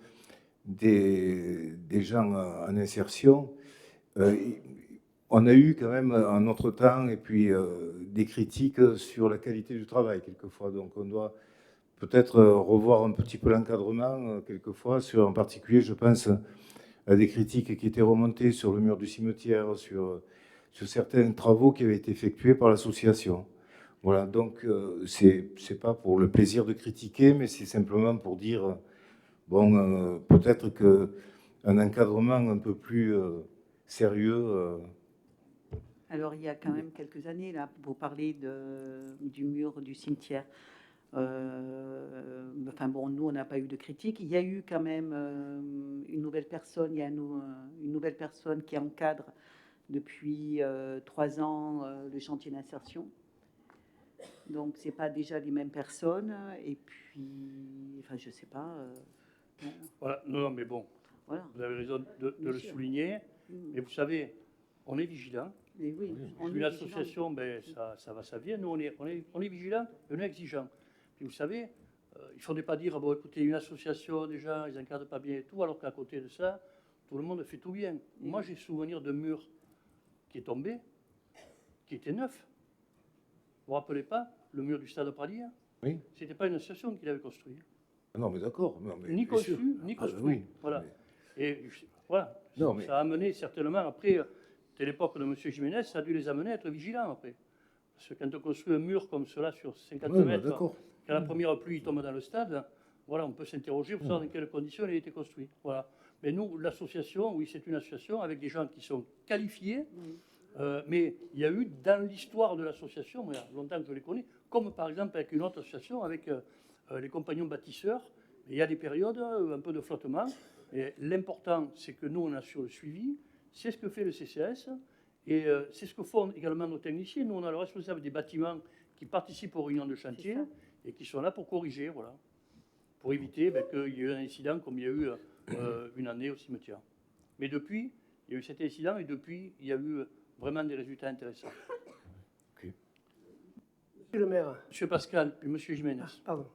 des gens en insertion. On a eu quand même en notre temps et puis des critiques sur la qualité du travail quelquefois. Donc on doit peut-être revoir un petit peu l'encadrement quelquefois, en particulier je pense à des critiques qui étaient remontées sur le mur du cimetière, sur certains travaux qui avaient été effectués par l'association. Voilà, donc c'est pas pour le plaisir de critiquer, mais c'est simplement pour dire, bon, peut-être qu'un encadrement un peu plus sérieux... Alors, il y a quand même quelques années, là, vous parlez du mur du cimetière. Enfin bon, nous, on n'a pas eu de critique. Il y a eu quand même une nouvelle personne. Il y a une nouvelle personne qui encadre depuis 3 ans le chantier d'insertion. Donc, c'est pas déjà les mêmes personnes. Et puis, enfin, je sais pas. Voilà, non, mais bon, Voilà. vous avez raison de le souligner. Mais vous savez, on est vigilant. Mais oui, on Une est association, ben, ça va, ça vient. Nous, on est vigilants et on est exigeants. Puis vous savez, il ne faudrait pas dire, bon, écoutez, une association, des gens, ils n'encadrent pas bien et tout, alors qu'à côté de ça, tout le monde fait tout bien. Moi, j'ai souvenir de mur qui est tombé, qui était neuf. Vous ne vous rappelez pas le mur du stade Pradier? Oui. Ce n'était pas une association qui l'avait construit. Non, mais d'accord. Non, mais Ni bien sûr. conçu, ni Ah, ben construit. oui. Voilà. Mais- Et voilà, Non, mais- ça a amené certainement, après, dès l'époque de M. Jiménez, ça a dû les amener à être vigilants après. Parce que quand on construit un mur comme cela sur 50 Ouais, bah, mètres, d'accord. quand la première pluie tombe dans le stade, voilà, on peut s'interroger pour savoir dans quelles conditions il a été construit. Voilà. Mais nous, l'association, oui, c'est une association avec des gens qui sont qualifiés, mais il y a eu dans l'histoire de l'association, il y a longtemps que je les connais, comme par exemple avec une autre association, avec les compagnons bâtisseurs, il y a des périodes, un peu de flottement, et l'important, c'est que nous, on assure le suivi, c'est ce que fait le CCAS, et c'est ce que font également nos techniciens. Nous, on a le responsable des bâtiments qui participent aux réunions de chantier et qui sont là pour corriger, voilà, pour éviter qu'il y ait eu un incident comme il y a eu une année au cimetière. Mais depuis, il y a eu cet incident et depuis, il y a eu vraiment des résultats intéressants. Monsieur le maire. Monsieur Pascal, puis Monsieur Jiménez. Pardon.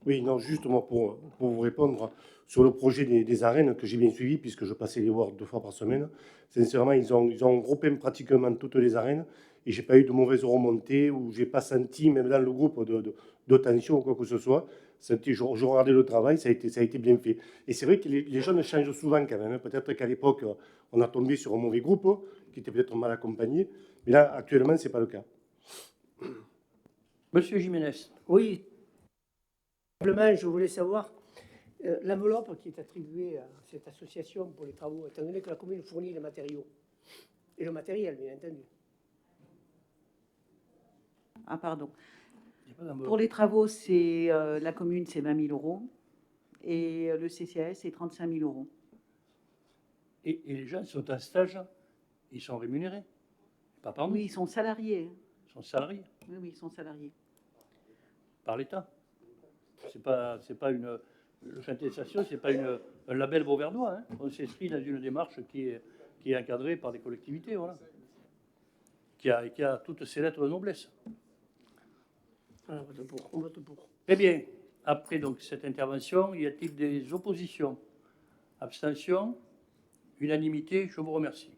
Oui, non, justement pour vous répondre sur le projet des arènes que j'ai bien suivi, puisque je passais les voir 2 fois par semaine. Sincèrement, ils ont repeint pratiquement toutes les arènes et j'ai pas eu de mauvaises remontées ou j'ai pas senti, même dans le groupe, de tension ou quoi que ce soit. Je regardais le travail, ça a été bien fait. Et c'est vrai que les jeunes changent souvent quand même. Peut-être qu'à l'époque, on a tombé sur un mauvais groupe qui était peut-être mal accompagné, mais là, actuellement, c'est pas le cas. Monsieur Jiménez. Oui. Simplement, je voulais savoir l'enveloppe qui est attribuée à cette association pour les travaux, étant donné que la commune fournit les matériaux et le matériel, bien entendu. Ah, pardon. Il y a pas d'enveloppe. Pour les travaux, c'est la commune, c'est 20 000 euros. Et le CCAS, c'est 35 000 euros. Et les gens sont en stage, ils sont rémunérés. Pas par nous, Oui, ils sont salariés. ils sont salariés Oui, oui, ils sont salariés. par l'État. C'est pas une. Le chantier de station, c'est pas un label beauverdois. Hein. On s'inscrit dans une démarche qui est encadrée par des collectivités, voilà. Qui a toutes ses lettres de noblesse. Voilà, on vote pour. On vote pour. Eh bien, après donc cette intervention, y a-t-il des oppositions? Abstention? Unanimité? Je vous remercie.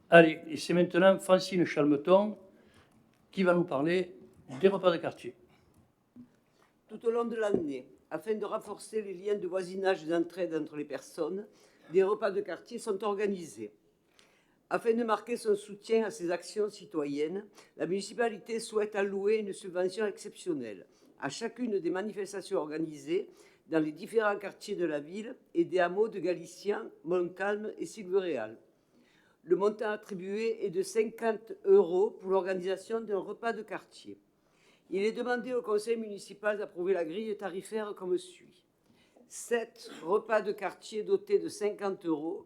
Allez, et c'est maintenant Francine Chalmeton qui va nous parler des repas de quartier. Tout au long de l'année, afin de renforcer les liens de voisinage et d'entraide entre les personnes, des repas de quartier sont organisés. Afin de marquer son soutien à ces actions citoyennes, la municipalité souhaite allouer une subvention exceptionnelle à chacune des manifestations organisées dans les différents quartiers de la ville et des hameaux de Galicien, Montcalm et Sylveréal. Le montant attribué est de 50 € pour l'organisation d'un repas de quartier. Il est demandé au conseil municipal d'approuver la grille tarifaire comme suit. 7 repas de quartier dotés de 50 €,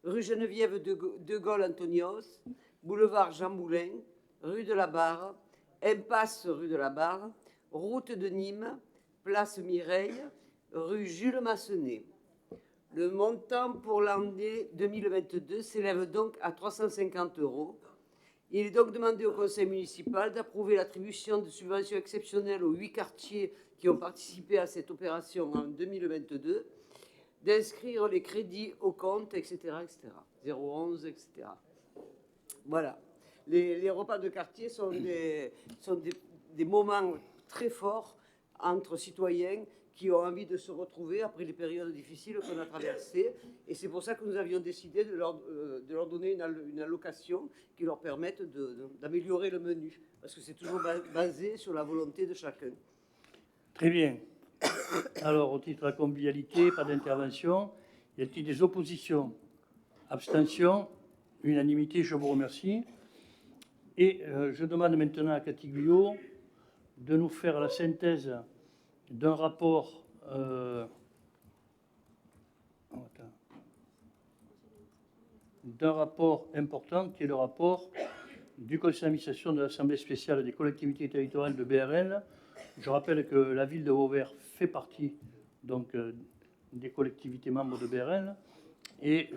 rue Geneviève de Gaulle-Antonios, boulevard Jean Moulin, rue de la Barre, impasse rue de la Barre, route de Nîmes, place Mireille, rue Jules Massenet. Le montant pour l'année 2022 s'élève donc à 350 €. Il est donc demandé au conseil municipal d'approuver l'attribution de subventions exceptionnelles aux 8 quartiers qui ont participé à cette opération en 2022, d'inscrire les crédits au compte, etc., etc., 011, etc. Voilà. Les repas de quartier sont des moments très forts entre citoyens qui ont envie de se retrouver après les périodes difficiles qu'on a traversées. Et c'est pour ça que nous avions décidé de leur donner une allocation qui leur permette d'améliorer le menu. Parce que c'est toujours basé sur la volonté de chacun. Très bien. Alors, au titre de la convivialité, pas d'intervention. Y a-t-il des oppositions? Abstention? Unanimité, je vous remercie. Et je demande maintenant à Cathy Guyot de nous faire la synthèse d'un rapport important qui est le rapport du conseil d'administration de l'Assemblée spéciale des collectivités territoriales de BRL. Je rappelle que la ville de Vauvert fait partie donc, des collectivités membres de BRL et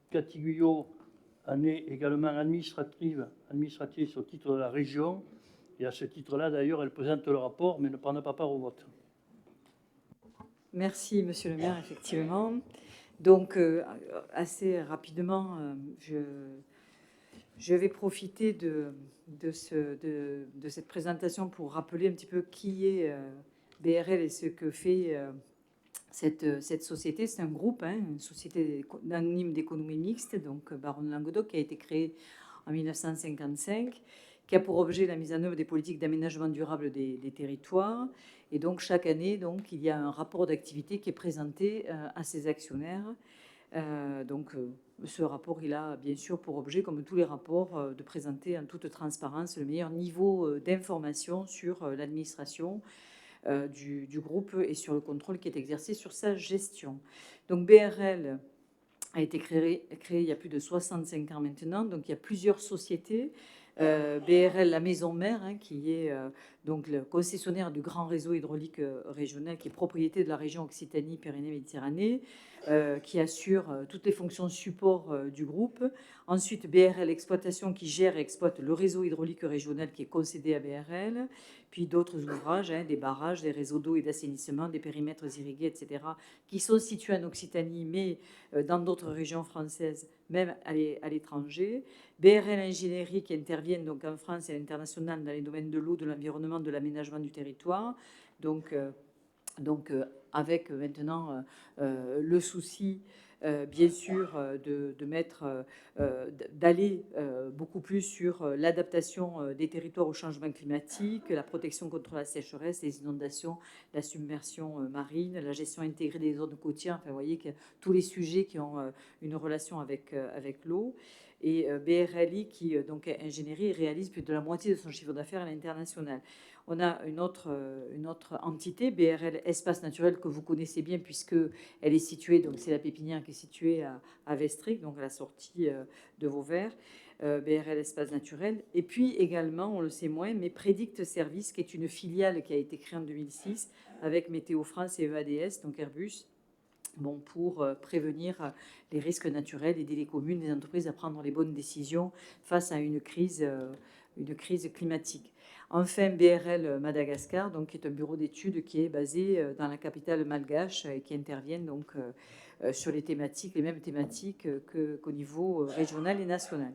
Cathy Guyot en est également administratrice au titre de la région. Et à ce titre-là, d'ailleurs, elle présente le rapport, mais ne prendra pas part au vote. Merci, monsieur le maire, effectivement. Donc, assez rapidement, Je vais profiter de cette présentation pour rappeler un petit peu qui est BRL et ce que fait cette société. C'est un groupe, une société anonyme d'économie mixte, donc Baron de Languedoc, qui a été créée en 1955, qui a pour objet la mise en œuvre des politiques d'aménagement durable des territoires. Et donc chaque année, donc, il y a un rapport d'activité qui est présenté à ses actionnaires. Ce rapport, il a bien sûr pour objet, comme tous les rapports, de présenter en toute transparence le meilleur niveau d'information sur l'administration du groupe et sur le contrôle qui est exercé sur sa gestion. Donc BRL a été créé il y a plus de 65 ans maintenant, donc il y a plusieurs sociétés. BRL, la maison mère, qui est donc le concessionnaire du grand réseau hydraulique régional, qui est propriété de la région Occitanie-Pyrénées-Méditerranée, qui assure toutes les fonctions support du groupe. Ensuite, BRL Exploitation, qui gère et exploite le réseau hydraulique régional qui est concédé à BRL, puis d'autres ouvrages, des barrages, des réseaux d'eau et d'assainissement, des périmètres irrigués, etc., qui sont situés en Occitanie, mais dans d'autres régions françaises, même à l'étranger. BRL Ingénierie, qui interviennent donc en France et à l'international dans les domaines de l'eau, de l'environnement, de l'aménagement du territoire. Donc avec maintenant le souci, bien sûr, d'aller beaucoup plus sur l'adaptation des territoires au changement climatique, la protection contre la sécheresse, les inondations, la submersion marine, la gestion intégrée des zones côtières. Enfin, vous voyez que tous les sujets qui ont une relation avec l'eau. Et BRLI, qui donc ingénierie, réalise plus de la moitié de son chiffre d'affaires à l'international. On a une autre entité, BRL Espace Naturel, que vous connaissez bien puisqu'elle est située, donc c'est la pépinière qui est située à Vestric, donc à la sortie de Vauvert, BRL Espace Naturel. Et puis également, on le sait moins, mais Prédict Service, qui est une filiale qui a été créée en 2006 avec Météo France et EADS, donc Airbus, pour prévenir les risques naturels, aider les communes, les entreprises à prendre les bonnes décisions face à une crise climatique. Enfin, BRL Madagascar, donc, qui est un bureau d'études qui est basé dans la capitale malgache et qui intervient donc, sur les mêmes thématiques qu'au niveau régional et national.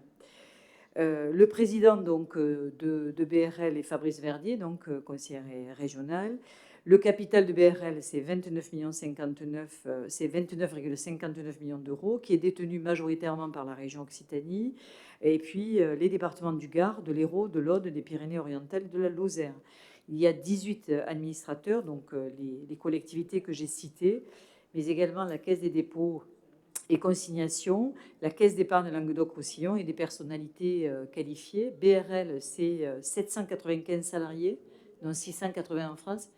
Le président donc, de BRL est Fabrice Verdier, donc conseiller régional. Le capital de BRL, c'est 29,59 millions d'euros, qui est détenu majoritairement par la région Occitanie, et puis les départements du Gard, de l'Hérault, de l'Aude, des Pyrénées-Orientales, de la Lozère. Il y a 18 administrateurs, donc les collectivités que j'ai citées, mais également la Caisse des dépôts et consignations, la Caisse d'épargne Languedoc-Roussillon et des personnalités qualifiées. BRL, c'est 795 salariés, dont 680 en France.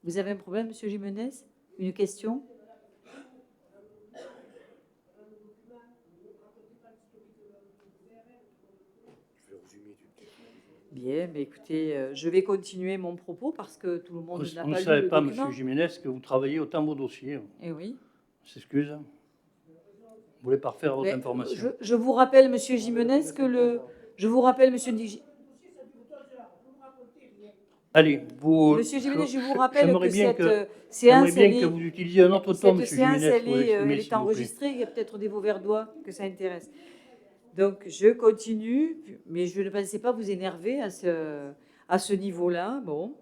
Vous avez un problème, M. Gimenez? Une question? Bien, mais écoutez, je vais continuer mon propos parce que tout le monde n'a pas lu le document. On ne savait pas, M. Gimenez, que vous travaillez autant vos dossiers. Eh oui. On s'excuse. Vous ne voulez pas refaire votre information. Je vous rappelle, M. Gimenez, que je vous rappelle, M. Allez, Monsieur Gimenez, je vous rappelle que cette séance... J'aimerais bien que vous utilisiez un autre temps, M. Gimenez. Cette séance, elle est enregistrée. Il y a peut-être des Vauverdois que ça intéresse. Donc, je continue, mais je ne pensais pas vous énerver à ce niveau-là. Bon.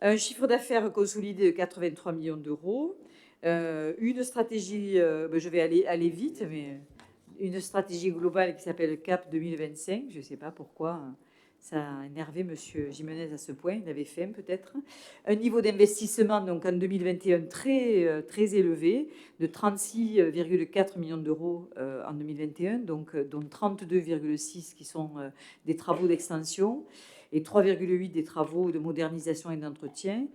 Un chiffre d'affaires consolidé de 83 millions d'euros. Une stratégie, je vais aller vite, mais une stratégie globale qui s'appelle CAP 2025. Je ne sais pas pourquoi ça a énervé M. Gimenez à ce point. Il avait faim peut-être. Un niveau d'investissement donc en 2021 très, très élevé, de 36,4 millions d'euros en 2021, donc, dont 32,6 qui sont des travaux d'extension et 3,8 des travaux de modernisation et d'entretien.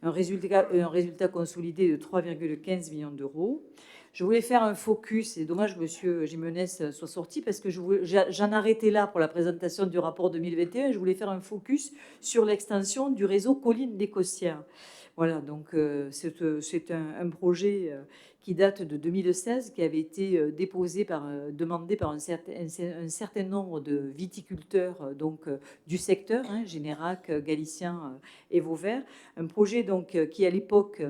Un résultat consolidé de 3,15 millions d'euros. Je voulais faire un focus, c'est dommage que M. Gimenez soit sorti parce que j'en arrêtais là pour la présentation du rapport 2021. Je voulais faire un focus sur l'extension du réseau Collines des Costières. Voilà, donc c'est un projet qui date de 2016, qui avait été demandé par un certain nombre de viticulteurs du secteur, Générac, Galicien et Vauvert. Un projet donc, qui, à l'époque,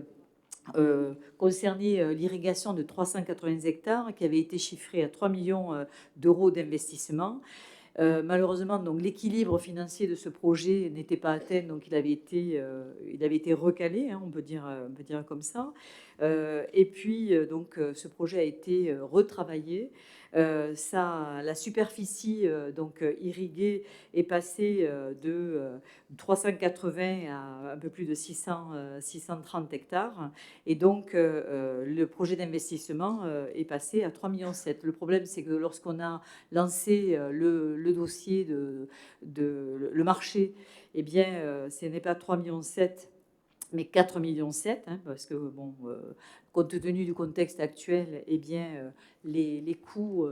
concernait l'irrigation de 380 hectares qui avait été chiffré à 3 millions d'euros d'investissement. Malheureusement, donc, l'équilibre financier de ce projet n'était pas atteint, donc il avait été recalé, hein, on peut dire comme ça. Et puis, ce projet a été retravaillé. La superficie irriguée est passée de 380 à un peu plus de 630 hectares. Et donc, le projet d'investissement est passé à 3,7 millions. Le problème, c'est que lorsqu'on a lancé le dossier le marché, eh bien, ce n'est pas 3,7 millions, mais 4,7 millions, hein, parce que, compte tenu du contexte actuel, eh bien, les coûts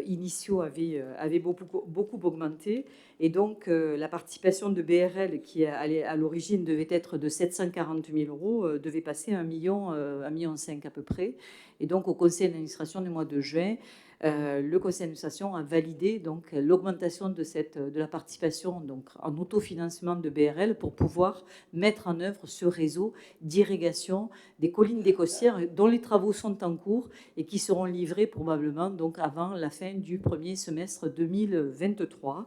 initiaux avaient beaucoup augmenté. Et donc, la participation de BRL, qui à l'origine devait être de 740 000 euros, devait passer à 1,5 million à peu près. Et donc, au conseil d'administration du mois de juin, le conseil d'administration a validé donc l'augmentation de la participation donc en autofinancement de BRL pour pouvoir mettre en œuvre ce réseau d'irrigation des collines d'Écossière dont les travaux sont en cours et qui seront livrés probablement donc avant la fin du premier semestre 2023.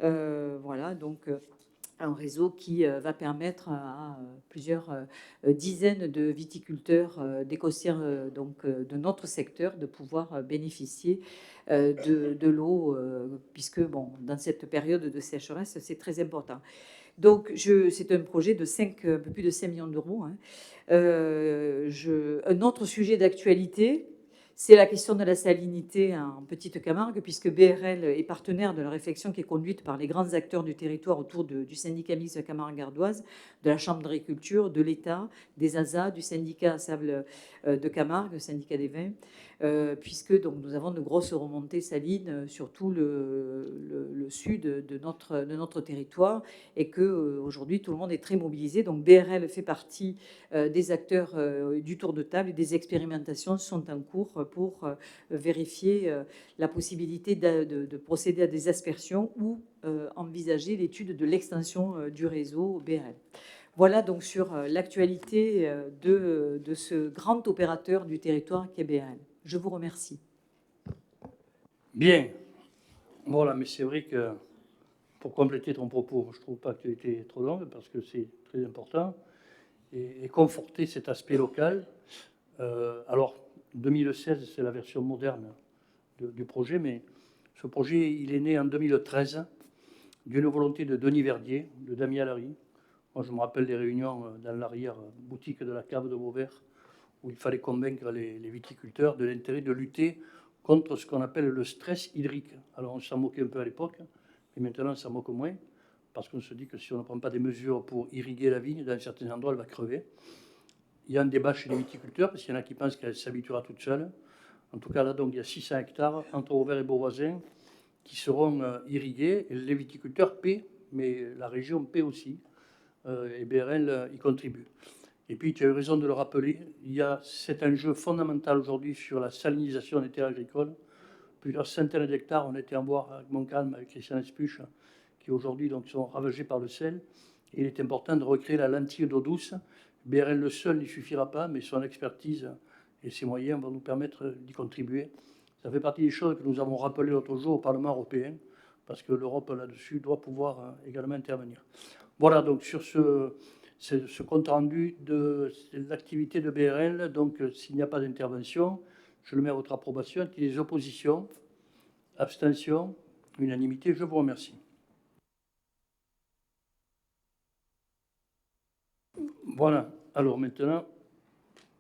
Voilà, donc un réseau qui va permettre à plusieurs dizaines de viticulteurs d'Écossière de notre secteur de pouvoir bénéficier de l'eau, puisque dans cette période de sécheresse, c'est très important. Donc, c'est un projet de un peu plus de 5 millions d'euros. Hein. Un autre sujet d'actualité, c'est la question de la salinité en Petite Camargue, puisque BRL est partenaire de la réflexion qui est conduite par les grands acteurs du territoire autour du syndicat mixte de Camargue ardoise, de la Chambre d'agriculture, de l'État, des ASA, du syndicat Sable de Camargue, le syndicat des vins, puisque donc, nous avons de grosses remontées salines sur tout le sud de notre territoire et qu'aujourd'hui tout le monde est très mobilisé. Donc BRL fait partie des acteurs du tour de table et des expérimentations sont en cours pour vérifier la possibilité de procéder à des aspersions ou envisager l'étude de l'extension du réseau BRL. Voilà donc sur l'actualité de ce grand opérateur du territoire qu'est BRL. Je vous remercie. Bien. Voilà, mais c'est vrai que pour compléter ton propos, je ne trouve pas que tu étais trop longue parce que c'est très important et conforter cet aspect local. Alors, 2016, c'est la version moderne du projet, mais ce projet, il est né en 2013 d'une volonté de Denis Verdier, de Damien Larry. Moi, je me rappelle des réunions dans l'arrière-boutique de la cave de Vauvert où il fallait convaincre les viticulteurs de l'intérêt de lutter contre ce qu'on appelle le stress hydrique. Alors, on s'en moquait un peu à l'époque, mais maintenant, on s'en moque moins, parce qu'on se dit que si on ne prend pas des mesures pour irriguer la vigne, dans certains endroits, elle va crever. Il y a un débat chez les viticulteurs, parce qu'il y en a qui pensent qu'elle s'habituera toute seule. En tout cas, là, donc, il y a 600 hectares entre Vauvert et Beauvoisin qui seront irrigués. Et les viticulteurs paient, mais la région paie aussi. Et BRL y contribue. Et puis, tu as eu raison de le rappeler, il y a cet enjeu fondamental aujourd'hui sur la salinisation des terres agricoles. Plusieurs centaines d'hectares, on était en voir avec Montcalm, avec Christian Espuche, qui aujourd'hui donc, sont ravagés par le sel. Et il est important de recréer la lentille d'eau douce. BRL le seul n'y suffira pas, mais son expertise et ses moyens vont nous permettre d'y contribuer. Ça fait partie des choses que nous avons rappelées l'autre jour au Parlement européen, parce que l'Europe, là-dessus, doit pouvoir également intervenir. Voilà, donc sur ce compte rendu de l'activité de BRL, donc s'il n'y a pas d'intervention, je le mets à votre approbation. Est-ce qu'il y a des oppositions, abstentions, unanimité? Je vous remercie. Voilà, alors maintenant,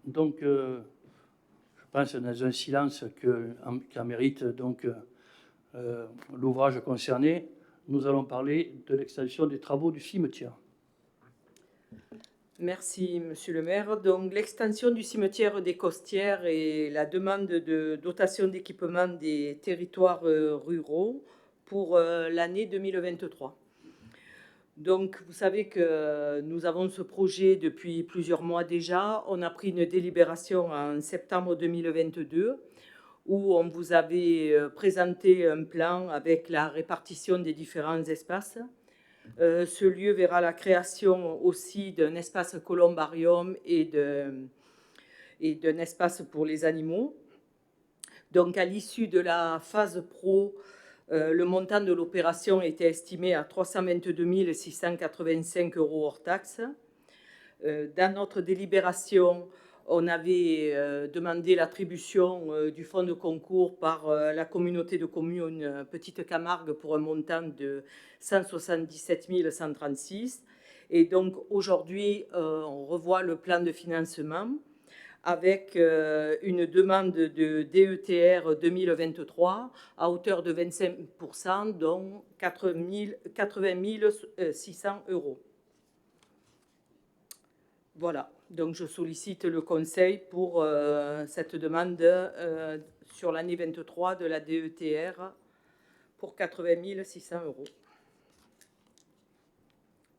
donc je pense dans un silence qu'en mérite donc l'ouvrage concerné, nous allons parler de l'extension des travaux du cimetière. Merci, Monsieur le maire. Donc, l'extension du cimetière des Costières et la demande de dotation d'équipement des territoires ruraux pour l'année 2023. Donc, vous savez que nous avons ce projet depuis plusieurs mois déjà. On a pris une délibération en septembre 2022 où on vous avait présenté un plan avec la répartition des différents espaces. Ce lieu verra la création aussi d'un espace columbarium et et d'un espace pour les animaux. Donc, à l'issue de la phase pro, le montant de l'opération était estimé à 322 685 € hors taxe. Dans notre délibération, on avait demandé l'attribution du fonds de concours par la communauté de communes Petite Camargue pour un montant de 177 136. Et donc aujourd'hui, on revoit le plan de financement avec une demande de DETR 2023 à hauteur de 25%, dont 80 600 €. Voilà, donc je sollicite le Conseil pour cette demande sur l'année 23 de la DETR pour 80 600 €.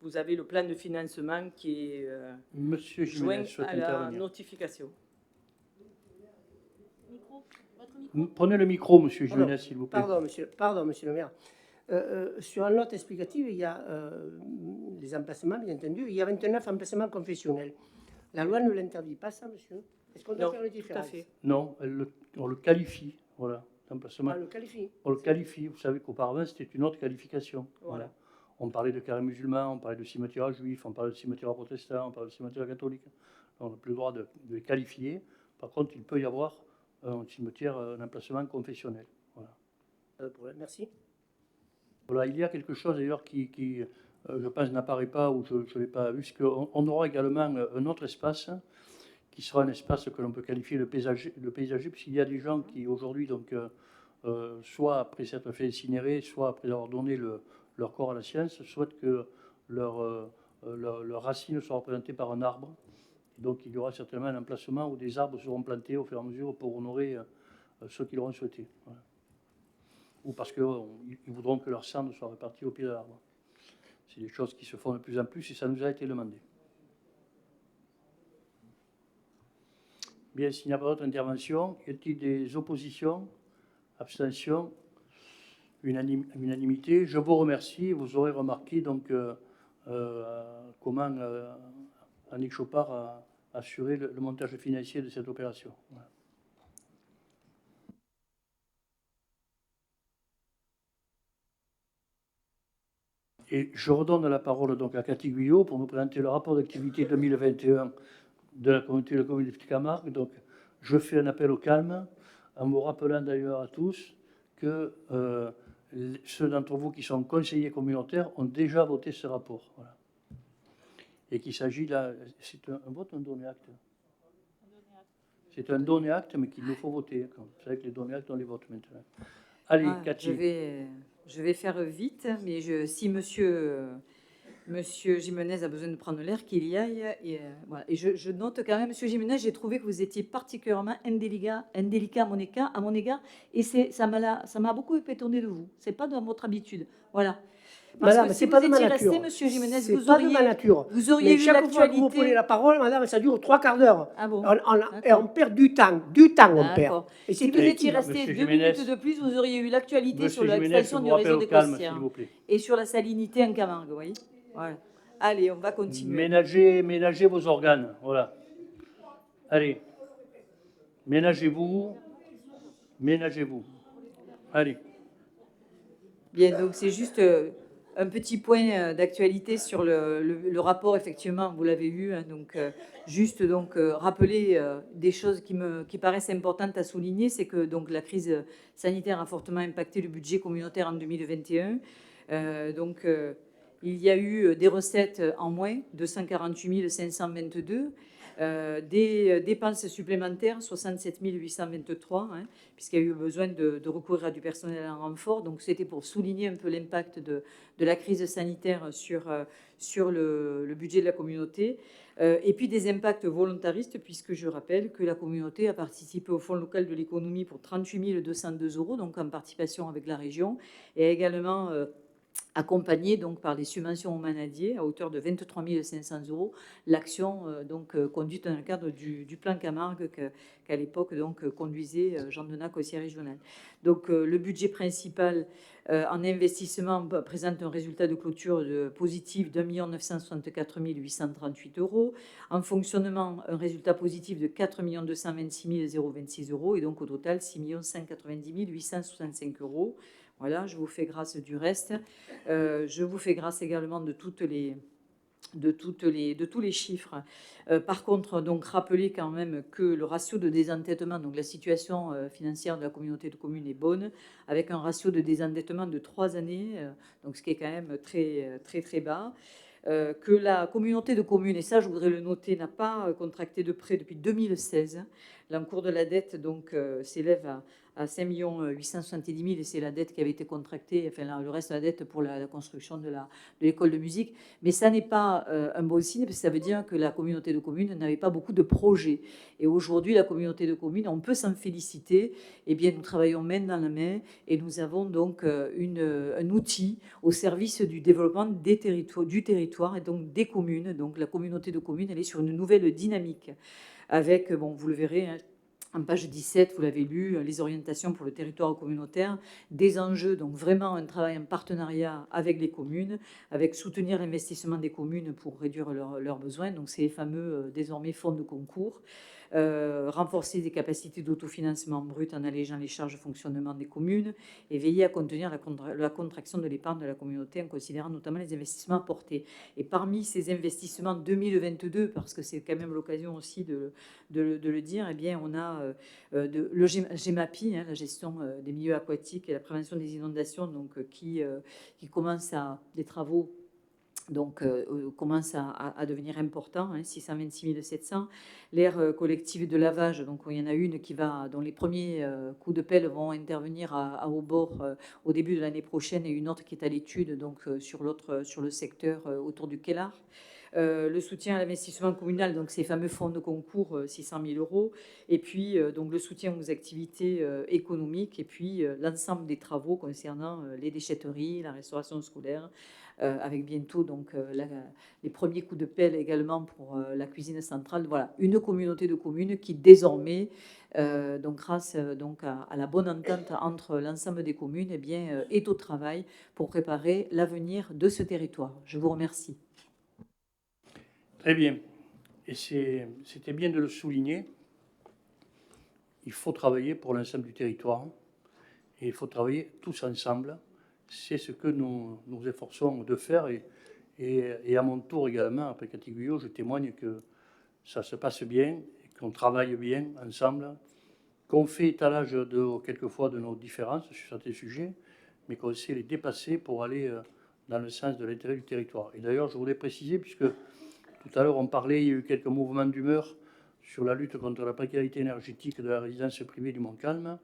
Vous avez le plan de financement qui est Monsieur joint Jiménez souhaite à la intervenir. notification. Prenez le micro, Monsieur Jiménez, s'il vous plaît. Pardon, monsieur le maire. Sur la note explicative, il y a les emplacements, bien entendu. Il y a 29 emplacements confessionnels. La loi ne l'interdit pas, ça, monsieur? Est-ce qu'on doit Non, faire une tout à différence? fait. Non, on le qualifie, voilà, l'emplacement. On le qualifie. On le qualifie. Vous savez qu'auparavant, c'était une autre qualification. Voilà. On parlait de carré musulman, on parlait de cimetière juif, on parlait de cimetière protestant, on parlait de cimetière catholique. On n'a plus le droit de les qualifier. Par contre, il peut y avoir un cimetière, un emplacement confessionnel. Voilà. Merci. Voilà, il y a quelque chose d'ailleurs qui je pense, n'apparaît pas ou je ne l'ai pas vu, c'est qu'on aura également un autre espace qui sera un espace que l'on peut qualifier de paysager, puisqu'il y a des gens qui aujourd'hui, donc, soit après s'être fait incinérer, soit après avoir donné leur corps à la science, souhaitent que leurs racines soient représentées par un arbre. Donc il y aura certainement un emplacement où des arbres seront plantés au fur et à mesure pour honorer ceux qui l'auront souhaité. Voilà. Ou parce qu'ils voudront que leur cendre soit répartie au pied de l'arbre. C'est des choses qui se font de plus en plus et ça nous a été demandé. Bien, s'il n'y a pas d'autres interventions, y a-t-il des oppositions, abstentions, unanimité? Je vous remercie. Vous aurez remarqué donc comment Annick Chopard a assuré le montage financier de cette opération. Voilà. Et je redonne la parole donc à Cathy Guyot pour nous présenter le rapport d'activité 2021 de la communauté de communes de Petite Camargue. Donc, je fais un appel au calme, en vous rappelant d'ailleurs à tous que ceux d'entre vous qui sont conseillers communautaires ont déjà voté ce rapport. Voilà. Et qu'il s'agit là, c'est un vote ou un donné acte? C'est un donné acte, mais qu'il nous faut voter. Vous savez que les donnés actes, on les vote maintenant. Allez, Cathy. Je vais faire vite, mais si monsieur Jimenez a besoin de prendre l'air, qu'il y aille. Et, voilà. Et je note quand même, monsieur Jimenez, j'ai trouvé que vous étiez particulièrement indélicat à mon égard, et ça m'a beaucoup étonné de vous. C'est pas de votre habitude. Voilà. Parce Madame, que c'est si pas vous de ma étiez nature. resté, monsieur Jimenez, C'est vous pas de ma auriez nature. eu Mais chaque fois que vous prenez l'actualité. la parole, madame, ça dure 3/4 d'heure. Ah bon, Et on perd du temps. Du temps, on perd. d'accord. Et Si c'est vous étiez terrible. resté Monsieur 2 Jimenez. minutes de plus, vous auriez eu l'actualité Monsieur sur Jimenez, l'extension je du vous rappelle réseau au des calme, costières s'il vous plaît. et sur la salinité en Camargue, vous voyez. Voilà. Allez, on va continuer. Ménagez vos organes, voilà. Allez, ménagez-vous. Allez. Bien, donc c'est juste un petit point d'actualité sur le rapport, effectivement, vous l'avez eu. Hein, donc, juste donc, rappeler des choses qui paraissent importantes à souligner, c'est que donc, la crise sanitaire a fortement impacté le budget communautaire en 2021. Il y a eu des recettes en moins, 248 522, des dépenses supplémentaires, 67 823, hein, puisqu'il y a eu besoin de recourir à du personnel en renfort. Donc, c'était pour souligner un peu l'impact de la crise sanitaire sur le budget de la communauté. Et puis des impacts volontaristes, puisque je rappelle que la communauté a participé au Fonds local de l'économie pour 38 202 €, donc en participation avec la région, et a également accompagné donc par des subventions aux manadiers à hauteur de 23 500 €, l'action conduite dans le cadre du plan Camargue qu'à l'époque conduisait Jean Denac, conseiller régional. Donc le budget principal en investissement présente un résultat de clôture positif d'1 964 838 €. En fonctionnement, un résultat positif de 4 226 026 € et donc au total 6 190 865 €. Voilà, je vous fais grâce du reste. Je vous fais grâce également de tous les chiffres. Par contre, donc, rappelez quand même que le ratio de désendettement, donc la situation financière de la communauté de communes est bonne, avec un ratio de désendettement de 3 années, donc ce qui est quand même très, très, très bas. Que la communauté de communes, et ça je voudrais le noter, n'a pas contracté de prêt depuis 2016. L'encours de la dette s'élève à 5 870 000 et c'est la dette qui avait été contractée, enfin le reste de la dette pour la construction de l'école de musique. Mais ça n'est pas un bon signe parce que ça veut dire que la communauté de communes n'avait pas beaucoup de projets. Et aujourd'hui, la communauté de communes, on peut s'en féliciter. Eh bien, nous travaillons main dans la main et nous avons donc un outil au service du développement du territoire et donc des communes. Donc la communauté de communes, elle est sur une nouvelle dynamique avec, bon, vous le verrez, hein, en page 17, vous l'avez lu, les orientations pour le territoire communautaire, des enjeux, donc vraiment un travail en partenariat avec les communes, avec soutenir l'investissement des communes pour réduire leurs besoins, donc c'est les fameux désormais fonds de concours. Renforcer des capacités d'autofinancement brut en allégeant les charges de fonctionnement des communes et veiller à contenir la contraction de l'épargne de la communauté en considérant notamment les investissements apportés. Et parmi ces investissements 2022, parce que c'est quand même l'occasion aussi de le dire, eh bien, on a le GEMAPI, la gestion des milieux aquatiques et la prévention des inondations, donc, qui commence à des travaux donc commence à devenir important, 626 700. L'aire collective de lavage, donc il y en a une dont les premiers coups de pelle vont intervenir à Aubord au début de l'année prochaine et une autre qui est à l'étude donc sur le secteur autour du Kellar. Le soutien à l'investissement communal, donc ces fameux fonds de concours, 600 000 €, et puis donc le soutien aux activités économiques, et puis l'ensemble des travaux concernant les déchetteries, la restauration scolaire, avec bientôt donc les premiers coups de pelle également pour la cuisine centrale. Voilà, une communauté de communes qui désormais, donc grâce donc à la bonne entente entre l'ensemble des communes, eh bien, est au travail pour préparer l'avenir de ce territoire. Je vous remercie. Très bien. Et c'était bien de le souligner. Il faut travailler pour l'ensemble du territoire. Et il faut travailler tous ensemble. C'est ce que nous nous efforçons de faire. Et à mon tour également, après Catiguillot, je témoigne que ça se passe bien, qu'on travaille bien ensemble, qu'on fait étalage quelquefois de nos différences sur certains sujets, mais qu'on sait les dépasser pour aller dans le sens de l'intérêt du territoire. Et d'ailleurs, je voulais préciser, puisque tout à l'heure on parlait, il y a eu quelques mouvements d'humeur sur la lutte contre la précarité énergétique de la résidence privée du Montcalm.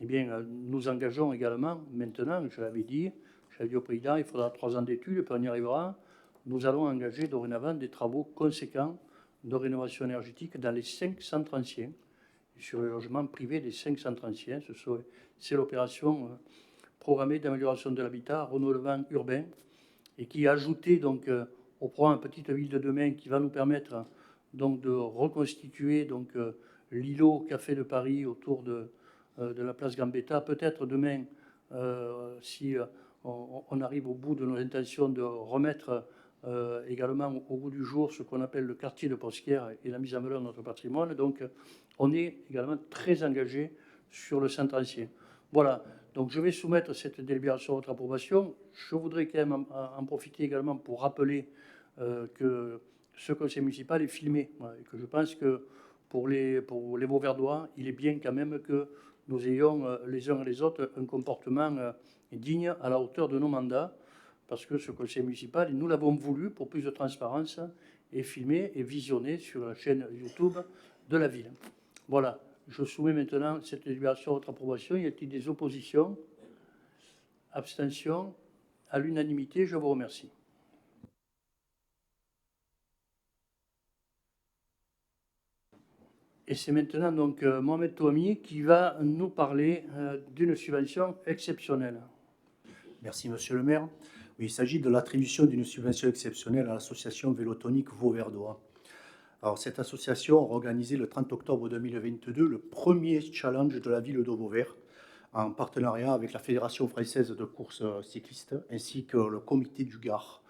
Eh bien, nous engageons également, maintenant, je l'avais dit au président, il faudra 3 ans d'études, puis on y arrivera. Nous allons engager dorénavant des travaux conséquents de rénovation énergétique dans les 5 centres anciens, sur le logement privé des 5 centres anciens. C'est l'opération programmée d'amélioration de l'habitat, renouvellement urbain, et qui est ajoutée donc, au programme Petite Ville de demain, qui va nous permettre donc, de reconstituer donc, l'îlot Café de Paris autour de la place Gambetta. Peut-être demain, si on arrive au bout de nos intentions de remettre également au goût du jour ce qu'on appelle le quartier de Posquière et la mise en valeur de notre patrimoine. Donc on est également très engagé sur le centre ancien. Voilà, donc je vais soumettre cette délibération à votre approbation. Je voudrais quand même en profiter également pour rappeler que ce conseil municipal est filmé. Voilà, et que je pense que pour les Vauverdois, il est bien quand même que nous ayons les uns et les autres un comportement digne à la hauteur de nos mandats, parce que ce conseil municipal, nous l'avons voulu pour plus de transparence, et filmé et visionné sur la chaîne YouTube de la ville. Voilà, je soumets maintenant cette délibération à votre approbation. Y a-t-il des oppositions? Abstentions? À l'unanimité, je vous remercie. Et c'est maintenant donc Mohamed Touami qui va nous parler d'une subvention exceptionnelle. Merci, monsieur le maire. Oui, il s'agit de l'attribution d'une subvention exceptionnelle à l'association Vélotonique Vauverdois. Alors, cette association a organisé le 30 octobre 2022 le premier challenge de la ville de Vauvert en partenariat avec la Fédération française de course cycliste ainsi que le comité du Gard.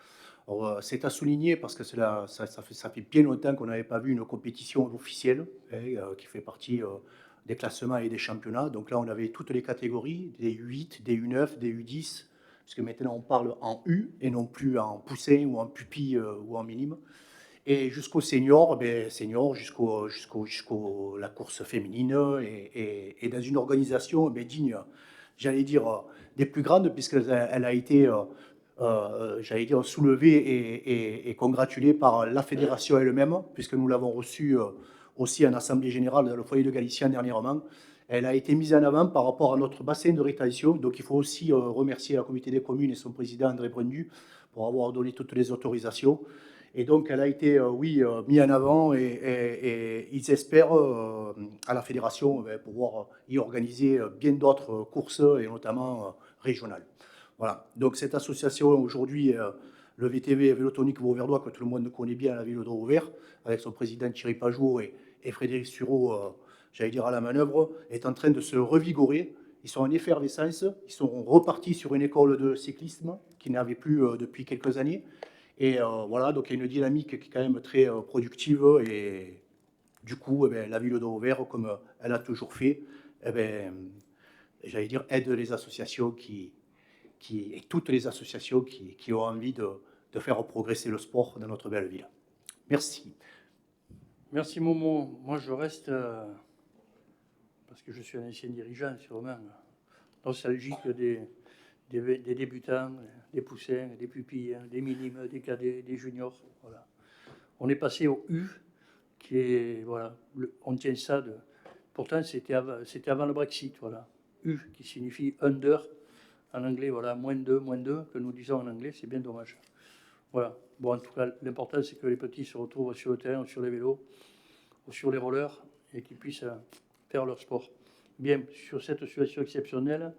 C'est à souligner parce que ça fait bien longtemps qu'on n'avait pas vu une compétition officielle qui fait partie des classements et des championnats. Donc là, on avait toutes les catégories, des U8, des U9, des U10, puisque maintenant on parle en U et non plus en poussin ou en pupille ou en minime. Et jusqu'au senior, jusqu'au la course féminine et dans une organisation digne, j'allais dire, des plus grandes, puisqu'elle a été, j'allais dire, soulevée et congratulée par la fédération elle-même, puisque nous l'avons reçue aussi en assemblée générale dans le foyer de Galicien dernièrement. Elle a été mise en avant par rapport à notre bassin de rétention, donc il faut aussi remercier la communauté des communes et son président André Brundu pour avoir donné toutes les autorisations. Et donc, elle a été, mise en avant et ils espèrent, à la fédération, pouvoir y organiser bien d'autres courses, et notamment régionales. Voilà. Donc, cette association, aujourd'hui, le VTV Vélotonique Vauverdois, que tout le monde connaît bien à la ville de Vauvert, avec son président Thierry Pajot et Frédéric Sureau, j'allais dire à la manœuvre, est en train de se revigorer. Ils sont en effervescence. Ils sont repartis sur une école de cyclisme qu'ils n'avaient plus depuis quelques années. Et voilà, donc il y a une dynamique qui est quand même très productive et du coup, la ville de Vauvert, comme elle a toujours fait, j'allais dire, aide les associations et toutes les associations qui ont envie de faire progresser le sport dans notre belle ville. Merci. Merci Momo. Moi je reste, parce que je suis un ancien dirigeant, sûrement nostalgique des débutants, des poussins, des pupilles, des minimes, des cadets, des juniors. Voilà. On est passé au U, qui est, voilà, on tient ça de... Pourtant, c'était avant le Brexit, voilà. U, qui signifie under, en anglais, voilà, -2, -2, que nous disons en anglais, c'est bien dommage. Voilà. Bon, en tout cas, l'important, c'est que les petits se retrouvent sur le terrain, ou sur les vélos, ou sur les rollers, et qu'ils puissent faire leur sport. Bien, sur cette situation exceptionnelle,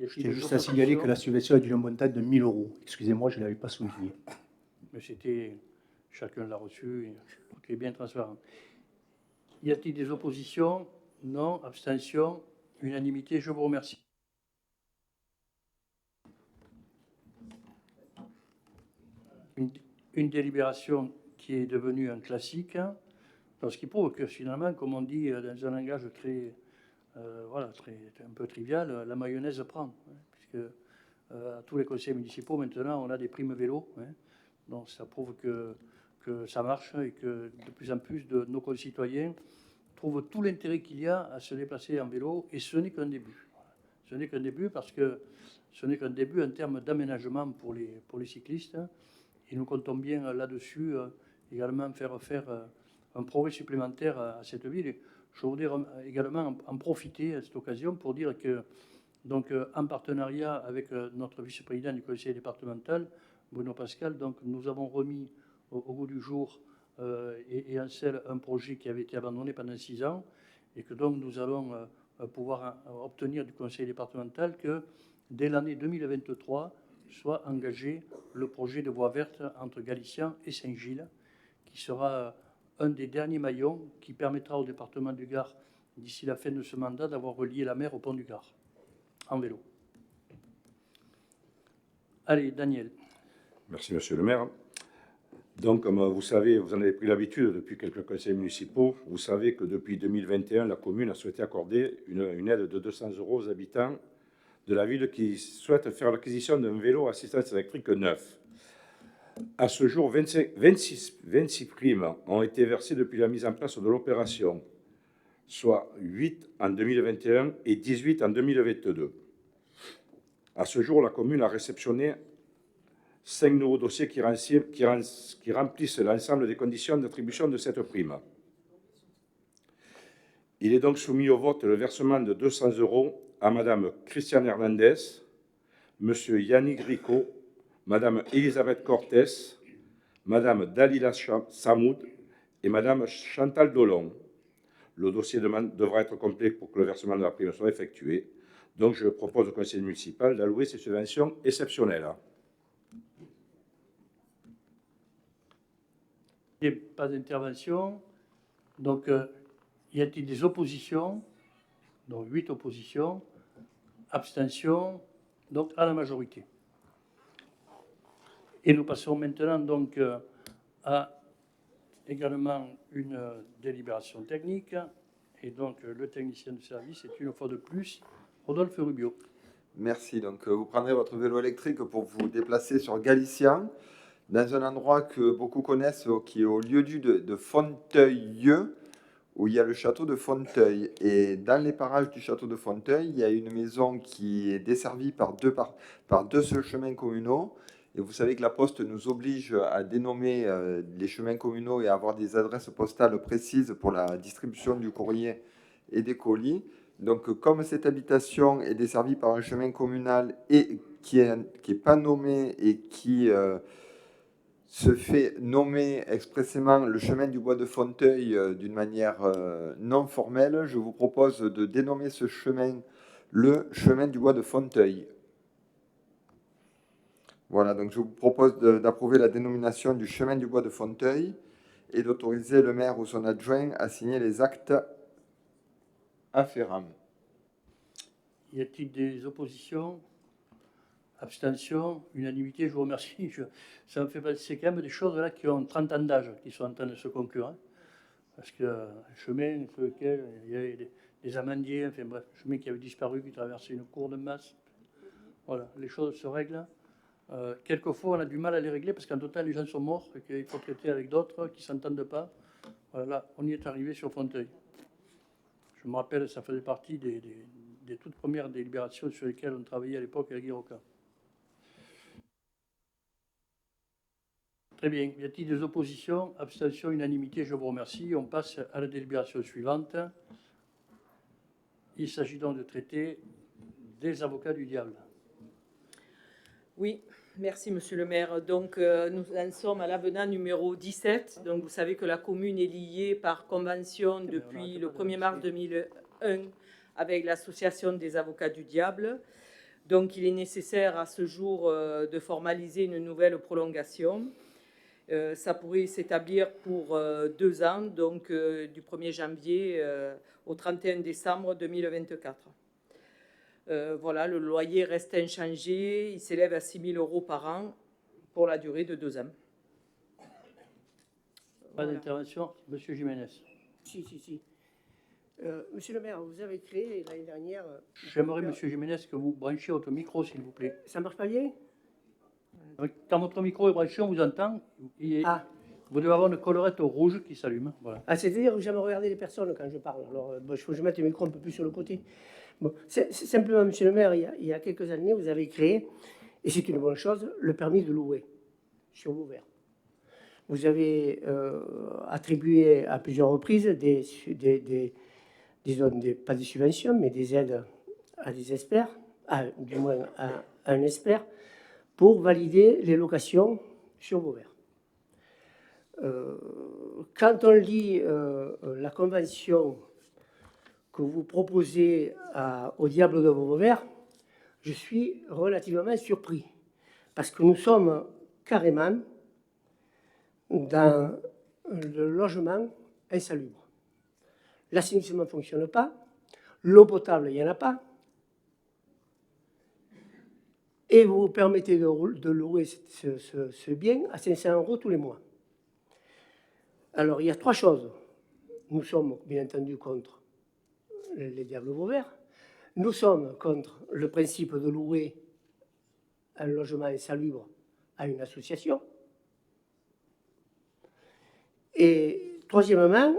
j'ai juste à signaler que la subvention est d'une montant de 1 000 €. Excusez-moi, je ne l'avais pas souligné. Mais c'était... Chacun l'a reçu, donc il est bien transparent. Y a-t-il des oppositions? Non. Abstention? Unanimité? Je vous remercie. Une délibération qui est devenue un classique, ce qui prouve que finalement, comme on dit dans un langage très... voilà, un peu trivial, la mayonnaise prend, puisque à tous les conseils municipaux, maintenant, on a des primes vélo. Donc, ça prouve que ça marche et que de plus en plus de nos concitoyens trouvent tout l'intérêt qu'il y a à se déplacer en vélo, et ce n'est qu'un début. Ce n'est qu'un début parce que ce n'est qu'un début en termes d'aménagement pour les cyclistes, et nous comptons bien là-dessus également faire un progrès supplémentaire à cette ville. Je voudrais également en profiter à cette occasion pour dire que, donc, en partenariat avec notre vice-président du conseil départemental, Bruno Pascal, donc, nous avons remis au goût du jour et en selle un projet qui avait été abandonné pendant 6 ans, et que donc nous allons pouvoir obtenir du conseil départemental que dès l'année 2023 soit engagé le projet de voie verte entre Galicien et Saint-Gilles, qui sera un des derniers maillons qui permettra au département du Gard, d'ici la fin de ce mandat, d'avoir relié la mer au pont du Gard, en vélo. Allez, Daniel. Merci, monsieur le maire. Donc, comme vous savez, vous en avez pris l'habitude depuis quelques conseils municipaux, vous savez que depuis 2021, la commune a souhaité accorder une aide de 200 € aux habitants de la ville qui souhaitent faire l'acquisition d'un vélo à assistance électrique neuf. À ce jour, 26 primes ont été versées depuis la mise en place de l'opération, soit 8 en 2021 et 18 en 2022. À ce jour, la commune a réceptionné 5 nouveaux dossiers qui remplissent l'ensemble des conditions d'attribution de cette prime. Il est donc soumis au vote le versement de 200 € à Madame Christiane Hernandez, Monsieur Yannick Rico, Madame Elisabeth Cortés, Madame Dalila Samoud et Madame Chantal Dolon. Le dossier devra être complet pour que le versement de la prime soit effectué. Donc, je propose au conseil municipal d'allouer ces subventions exceptionnelles. Pas d'intervention. Donc, y a-t-il des oppositions? Donc, 8 oppositions. Abstention, donc à la majorité. Et nous passons maintenant donc à également une délibération technique. Et donc, le technicien de service est une fois de plus Rodolphe Rubio. Merci. Donc, vous prendrez votre vélo électrique pour vous déplacer sur Galician, dans un endroit que beaucoup connaissent, qui est au lieu-dit de Fonteuil, où il y a le château de Fonteuil. Et dans les parages du château de Fonteuil, il y a une maison qui est desservie par deux seuls chemins communaux. Et vous savez que la Poste nous oblige à dénommer les chemins communaux et à avoir des adresses postales précises pour la distribution du courrier et des colis. Donc, comme cette habitation est desservie par un chemin communal et qui est pas nommé et qui se fait nommer expressément le chemin du bois de Fonteuil d'une manière non formelle, je vous propose de dénommer ce chemin le chemin du bois de Fonteuil. Voilà, donc je vous propose d'approuver la dénomination du chemin du bois de Fonteuil et d'autoriser le maire ou son adjoint à signer les actes afférents. Y a-t-il des oppositions? Abstention, unanimité, je vous remercie. Ça me fait penser quand même des choses là qui ont 30 ans d'âge, qui sont en train de se conclure. Hein. Parce que le chemin sur lequel il y avait des amandiers, enfin bref, le chemin qui avait disparu, qui traversait une cour de masse. Voilà, les choses se règlent. Quelquefois, on a du mal à les régler parce qu'en total, les gens sont morts et qu'il faut traiter avec d'autres qui ne s'entendent pas. Voilà, on y est arrivé sur Fonteuil. Je me rappelle, ça faisait partie des toutes premières délibérations sur lesquelles on travaillait à l'époque avec Guiroca. Très bien. Y a-t-il des oppositions? Abstention, unanimité, je vous remercie. On passe à la délibération suivante. Il s'agit donc de traiter des avocats du diable. Oui, merci Monsieur le maire. Donc nous en sommes à l'avenant numéro 17. Donc vous savez que la commune est liée par convention depuis le 1er mars 2001 avec l'association des avocats du diable. Donc il est nécessaire à ce jour de formaliser une nouvelle prolongation. Ça pourrait s'établir pour 2 ans, donc du 1er janvier au 31 décembre 2024. Voilà, le loyer reste inchangé, il s'élève à 6 000 € par an pour la durée de 2 ans. Pas d'intervention, Monsieur Jiménez. Si. Monsieur le maire, vous avez créé l'année dernière... J'aimerais, Monsieur Jiménez, que vous branchiez votre micro, s'il vous plaît. Ça marche pas bien? Quand votre micro est branché, on vous entend. Vous devez avoir une collerette rouge qui s'allume. Voilà. Ah, c'est-à-dire que j'aime regarder les personnes quand je parle. Alors, il faut que je mette le micro un peu plus sur le côté. Bon, c'est simplement, monsieur le maire, il y a quelques années, vous avez créé, et c'est une bonne chose, le permis de louer sur Vauvert. Vous avez attribué à plusieurs reprises pas des subventions, mais des aides à des experts, du moins à un expert, pour valider les locations sur Vauvert. Quand on lit la convention que vous proposez au Diable de Vauvert, je suis relativement surpris, parce que nous sommes carrément dans le logement insalubre. L'assainissement ne fonctionne pas, l'eau potable, il n'y en a pas, et vous vous permettez de louer ce bien à 500 € tous les mois. Alors, il y a 3 choses. Nous sommes, bien entendu, contre les Diables Vauvert. Nous sommes contre le principe de louer un logement insalubre à une association. Et troisièmement,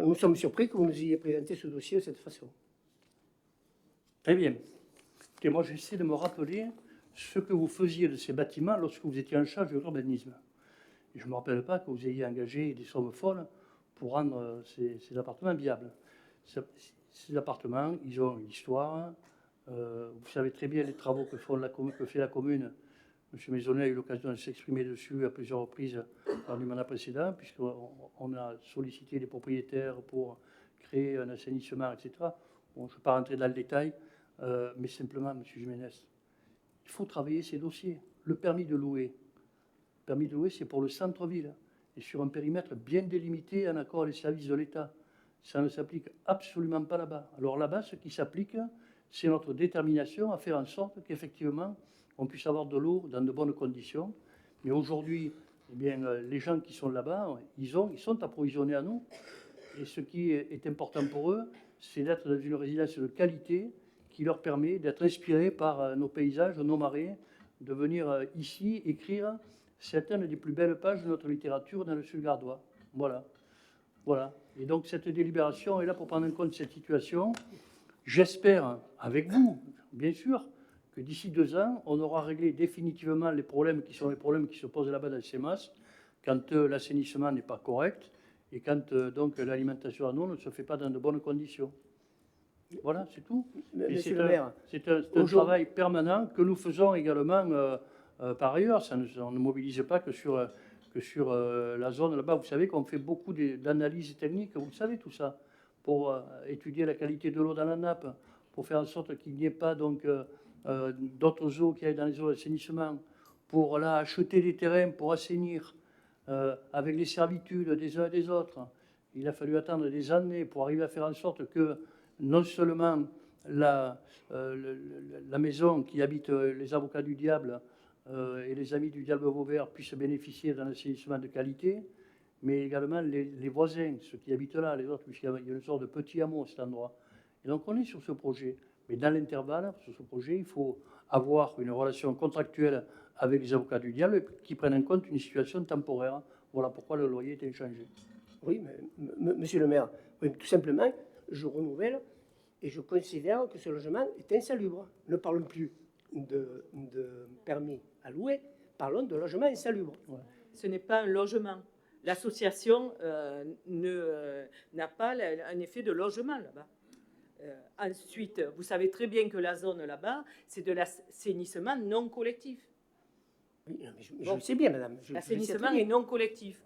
nous sommes surpris que vous nous ayez présenté ce dossier de cette façon. Très bien. Et moi, j'essaie de me rappeler ce que vous faisiez de ces bâtiments lorsque vous étiez en charge de l'urbanisme. Et je ne me rappelle pas que vous ayez engagé des sommes folles pour rendre ces appartements viables. Ces appartements, ils ont une histoire. Vous savez très bien les travaux que fait la commune. M. Maisonnet a eu l'occasion de s'exprimer dessus à plusieurs reprises lors du mandat précédent, puisqu'on a sollicité les propriétaires pour créer un assainissement, etc. Bon, je ne vais pas rentrer dans le détail, mais simplement, M. Jiménez, il faut travailler ces dossiers. Le permis de louer, c'est pour le centre-ville. et sur un périmètre bien délimité en accord avec les services de l'État. Ça ne s'applique absolument pas là-bas. Alors là-bas, ce qui s'applique, c'est notre détermination à faire en sorte qu'effectivement, on puisse avoir de l'eau dans de bonnes conditions. Mais aujourd'hui, eh bien, les gens qui sont là-bas, ils sont approvisionnés à nous. Et ce qui est important pour eux, c'est d'être dans une résidence de qualité qui leur permet d'être inspirés par nos paysages, nos marais, de venir ici écrire certaines des plus belles pages de notre littérature dans le sud gardois. Voilà. Voilà. Et donc cette délibération est là pour prendre en compte cette situation. J'espère, avec vous, bien sûr, que d'ici 2 ans, on aura réglé définitivement les problèmes qui sont les problèmes qui se posent là-bas dans ces masses, quand l'assainissement n'est pas correct et quand donc l'alimentation en eau ne se fait pas dans de bonnes conditions. Voilà, c'est tout. Monsieur le maire, c'est un travail permanent que nous faisons également par ailleurs. On ne mobilise pas que sur la zone là-bas. Vous savez qu'on fait beaucoup d'analyses techniques, vous le savez tout ça, pour étudier la qualité de l'eau dans la nappe, pour faire en sorte qu'il n'y ait pas donc d'autres eaux qui aillent dans les eaux d'assainissement, pour là acheter des terrains pour assainir avec les servitudes des uns et des autres. Il a fallu attendre des années pour arriver à faire en sorte que non seulement la maison qui habite les avocats du diable et les amis du diable Vauvert puissent bénéficier d'un assainissement de qualité, mais également les voisins, ceux qui habitent là, les autres, puisqu'il y a une sorte de petit hameau à cet endroit. Et donc on est sur ce projet. Mais dans l'intervalle, sur ce projet, il faut avoir une relation contractuelle avec les avocats du diable qui prennent en compte une situation temporaire. Voilà pourquoi le loyer est inchangé. Oui, mais monsieur le maire, oui, tout simplement, je renouvelle et je considère que ce logement est insalubre. Ne parlons plus de permis à louer, parlons de logement insalubre. Ouais. Ce n'est pas un logement. L'association n'a pas un effet de logement là-bas. Ensuite, vous savez très bien que la zone là-bas, c'est de l'assainissement non collectif. Oui, je le sais bien, madame. L'assainissement est non collectif.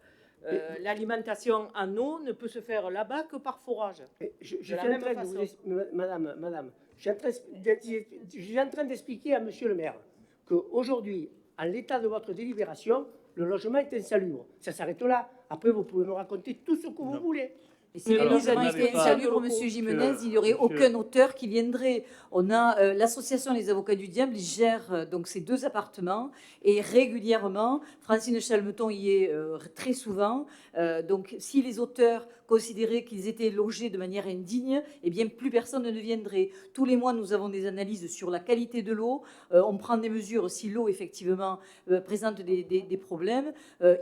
L'alimentation en eau ne peut se faire là-bas que par forage. Madame, je suis en train d'expliquer à monsieur le maire qu'aujourd'hui, en l'état de votre délibération, le logement est insalubre. Ça s'arrête là. Après, vous pouvez me raconter tout ce que vous voulez. Et si le logement était insalubre, M. Jimenez, il n'y aurait aucun auteur qui viendrait. On a l'association Les Avocats du Diable, ils gèrent donc ces 2 appartements et régulièrement, Francine Chalmeton y est très souvent. Donc si les auteurs considéraient qu'ils étaient logés de manière indigne, eh bien plus personne ne viendrait. Tous les mois, nous avons des analyses sur la qualité de l'eau. On prend des mesures si l'eau effectivement présente des problèmes.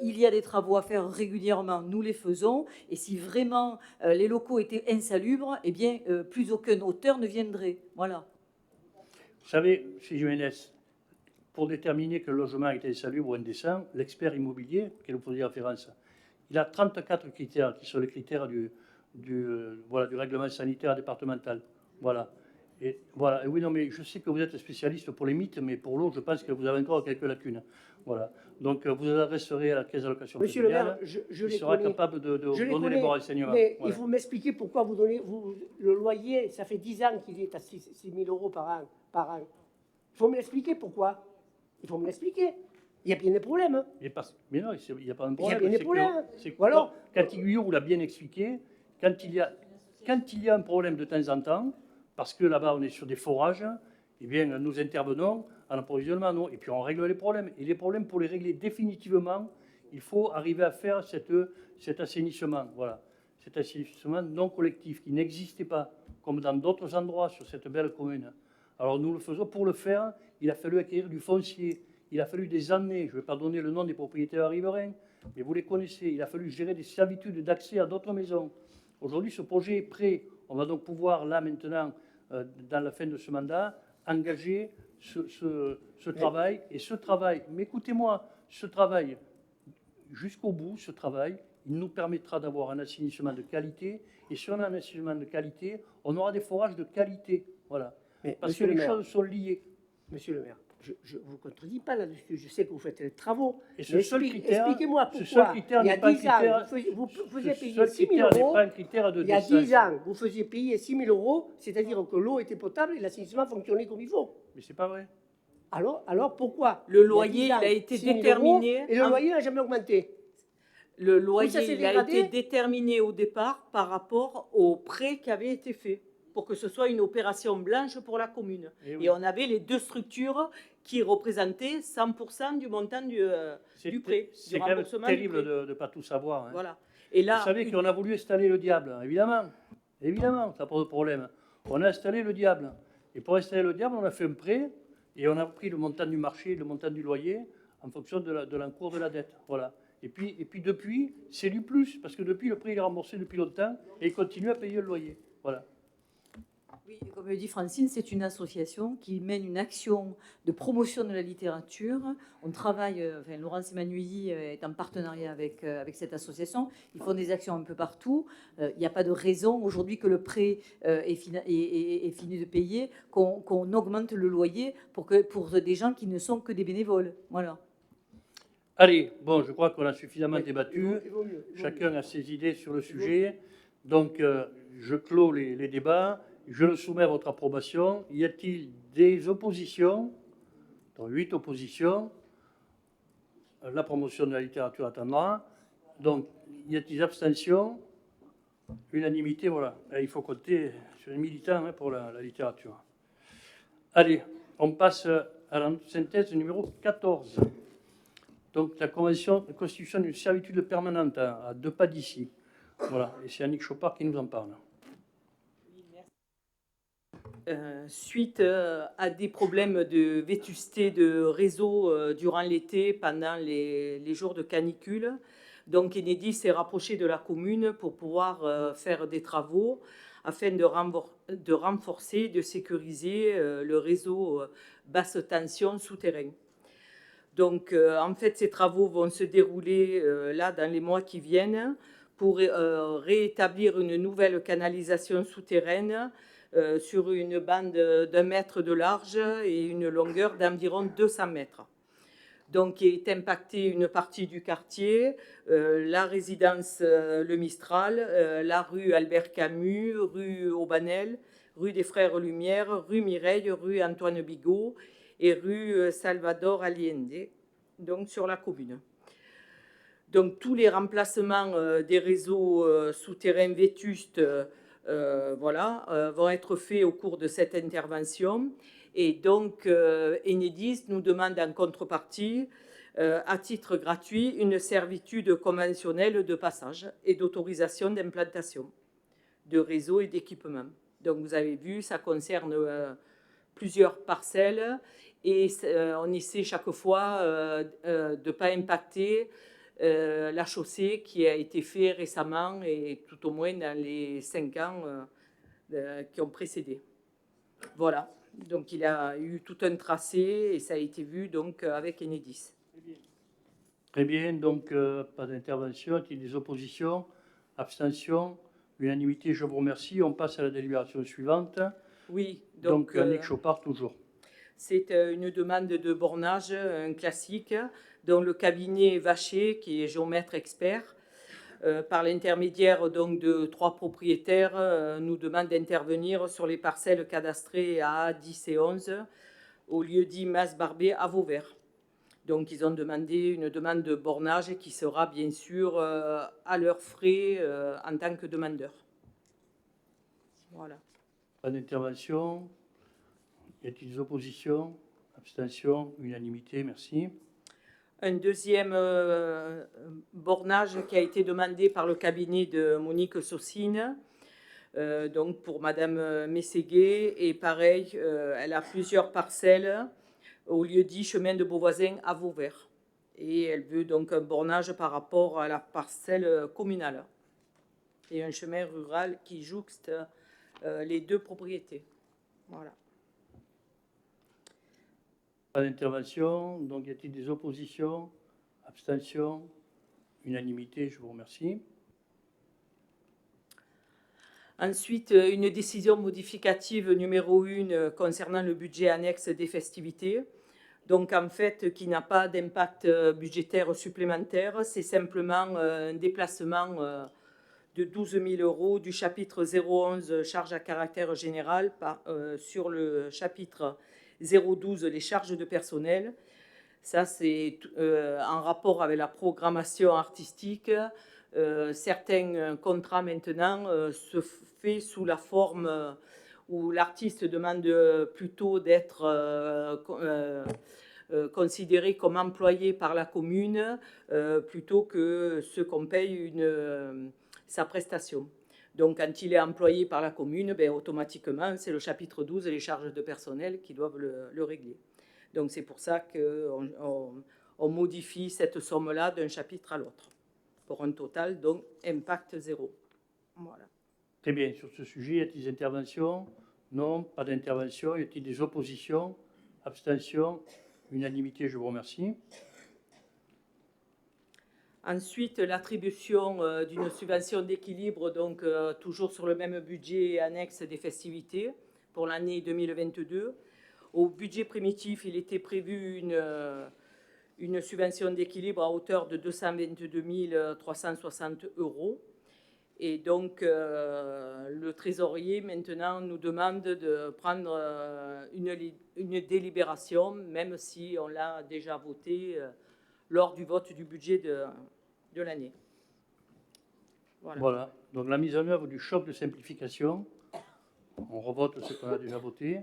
Il y a des travaux à faire régulièrement, nous les faisons. Et si vraiment les locaux étaient insalubres, eh bien, plus aucun auteur ne viendrait. Voilà. Vous savez, chez Jiménez, pour déterminer que le logement est insalubre ou indécent, l'expert immobilier, auquel vous faisiez référence, il a 34 critères qui sont les critères du règlement sanitaire départemental. Voilà. Et voilà. Et oui, non, mais je sais que vous êtes spécialiste pour les mythes, mais pour l'eau, je pense que vous avez encore quelques lacunes. Voilà. Donc, vous adresserez à la caisse d'allocation Monsieur le maire, il sera capable de donner les bons renseignements. Mais voilà. il faut m'expliquer pourquoi vous donnez le loyer, ça fait 10 ans qu'il est à 6 000 euros par an. Il faut me l'expliquer pourquoi. Il faut me l'expliquer. Il y a bien des problèmes. Hein. Mais non, il n'y a pas de problème. Il y a bien des problèmes. Alors, quand Guillaume l'a bien expliqué, quand il y a un problème de temps en temps, parce que là-bas on est sur des forages, eh bien nous intervenons en approvisionnement, non, et puis on règle les problèmes. Et les problèmes, pour les régler définitivement, il faut arriver à faire cet assainissement, voilà, cet assainissement non collectif qui n'existait pas, comme dans d'autres endroits sur cette belle commune. Alors nous le faisons. Pour le faire, il a fallu acquérir du foncier. Il a fallu des années, je ne vais pas donner le nom des propriétaires riverains, mais vous les connaissez. Il a fallu gérer des servitudes d'accès à d'autres maisons. Aujourd'hui, ce projet est prêt. On va donc pouvoir, là, maintenant, dans la fin de ce mandat, engager ce travail. Et ce travail, mais écoutez-moi, ce travail, jusqu'au bout, ce travail, il nous permettra d'avoir un assainissement de qualité. Et sur un assainissement de qualité, on aura des forages de qualité. Voilà. Mais parce que les choses sont liées. Monsieur le maire, je ne vous contredis pas là-dessus. Je sais que vous faites les travaux. Et ce seul critère, expliquez-moi pourquoi. Il y a 10 ans, vous faisiez payer 6 000 euros. Il y a 10 ans, vous faisiez payer 6 000 euros, c'est-à-dire que l'eau était potable et l'assainissement fonctionnait comme il faut. Mais ce n'est pas vrai. Alors pourquoi? Le loyer, il a été déterminé. Et le loyer n'a jamais augmenté. Le loyer, ça s'est il a dégradé été déterminé au départ par rapport au prêt qui avait été fait, pour que ce soit une opération blanche pour la commune. Eh oui. Et on avait les deux structures qui représentaient 100% du montant du prêt, C'est du quand même remboursement du terrible prêt. de ne pas tout savoir. Hein. Voilà. Et là, Vous savez qu'on a voulu installer le diable, hein, évidemment. Évidemment, ça pose problème. On a installé le diable. Et pour installer le diable, on a fait un prêt et on a pris le montant du marché, le montant du loyer en fonction de l'encours de la dette. Voilà. Et puis depuis, c'est du plus, parce que depuis, le prêt il est remboursé depuis longtemps et il continue à payer le loyer. Voilà. Oui, comme le dit Francine, c'est une association qui mène une action de promotion de la littérature. On travaille, Laurence Emmanueli est en partenariat avec cette association. Ils font des actions un peu partout. Il n'y a pas de raison aujourd'hui que le prêt est fini de payer, qu'on augmente le loyer pour des gens qui ne sont que des bénévoles. Voilà. Allez, bon, je crois qu'on a suffisamment débattu. Chacun a ses idées sur le sujet. Donc, je clôt les débats. Je le soumets à votre approbation. Y a-t-il des oppositions? Donc, 8 oppositions. La promotion de la littérature attendra. Donc, y a-t-il des abstentions? Unanimité, voilà. Et il faut compter sur les militants pour la littérature. Allez, on passe à la synthèse numéro 14. Donc, la constitution d'une servitude permanente à 2 pas d'ici. Voilà, et c'est Annick Chopard qui nous en parle. Suite à des problèmes de vétusté de réseau durant l'été, pendant les jours de canicule, donc Enedis s'est rapproché de la commune pour pouvoir faire des travaux afin de renforcer, de sécuriser le réseau basse tension souterrain. Donc, en fait, ces travaux vont se dérouler là dans les mois qui viennent pour rétablir une nouvelle canalisation souterraine sur une bande d'1 mètre de large et une longueur d'environ 200 mètres. Donc, est impactée une partie du quartier, la résidence Le Mistral, la rue Albert Camus, rue Aubanel, rue des Frères Lumière, rue Mireille, rue Antoine Bigot et rue Salvador Allende, donc sur la commune. Donc, tous les remplacements des réseaux souterrains vétustes vont être faits au cours de cette intervention. Et donc, Enedis nous demande en contrepartie, à titre gratuit, une servitude conventionnelle de passage et d'autorisation d'implantation de réseaux et d'équipements. Donc, vous avez vu, ça concerne plusieurs parcelles et on essaie chaque fois de ne pas impacter la chaussée qui a été faite récemment et tout au moins dans les 5 ans qui ont précédé. Voilà. Donc, il a eu tout un tracé et ça a été vu donc avec Enedis. Très bien, donc pas d'intervention, il y a des oppositions, abstentions, unanimité, je vous remercie. On passe à la délibération suivante. Oui, donc Annick Chopard, toujours. C'est une demande de bornage, un classique, dont le cabinet Vacher, qui est géomètre expert, par l'intermédiaire donc de 3 propriétaires, nous demande d'intervenir sur les parcelles cadastrées à 10 et 11 au lieu dit Mas-Barbé à Vauvert. Donc ils ont demandé une demande de bornage qui sera bien sûr à leurs frais en tant que demandeur. Voilà. Pas d'intervention. Y a-t-il des oppositions? Abstention? Unanimité, merci. Un deuxième bornage qui a été demandé par le cabinet de Monique Saucine, donc pour Madame Mességuet. Et pareil, elle a plusieurs parcelles au lieu dit chemin de Beauvoisin à Vauvert. Et elle veut donc un bornage par rapport à la parcelle communale. Et un chemin rural qui jouxte les 2 propriétés. Voilà. Pas d'intervention, donc y a-t-il des oppositions? Abstention? Unanimité, je vous remercie. Ensuite, une décision modificative numéro 1 concernant le budget annexe des festivités. Donc, en fait, qui n'a pas d'impact budgétaire supplémentaire. C'est simplement un déplacement de 12 000 € du chapitre 011 charges à caractère général sur le chapitre 012 les charges de personnel. Ça, c'est en rapport avec la programmation artistique. Certains contrats maintenant se fait sous la forme où l'artiste demande plutôt d'être considéré comme employé par la commune plutôt que ce qu'on paye sa prestation. Donc, quand il est employé par la commune, ben, automatiquement, c'est le chapitre 12 et les charges de personnel qui doivent le régler. Donc, c'est pour ça qu'on modifie cette somme-là d'un chapitre à l'autre, pour un total, donc, impact zéro. Voilà. Très bien. Sur ce sujet, y a-t-il des interventions? Non, pas d'intervention. Y a-t-il des oppositions? Abstention? Unanimité, je vous remercie. Ensuite, l'attribution d'une subvention d'équilibre, donc toujours sur le même budget annexe des festivités pour l'année 2022. Au budget primitif, il était prévu une subvention d'équilibre à hauteur de 222 360 €. Et donc, le trésorier, maintenant, nous demande de prendre une délibération, même si on l'a déjà voté lors du vote du budget de l'année. Voilà. Donc, la mise en œuvre du choc de simplification. On revote ce qu'on a déjà voté.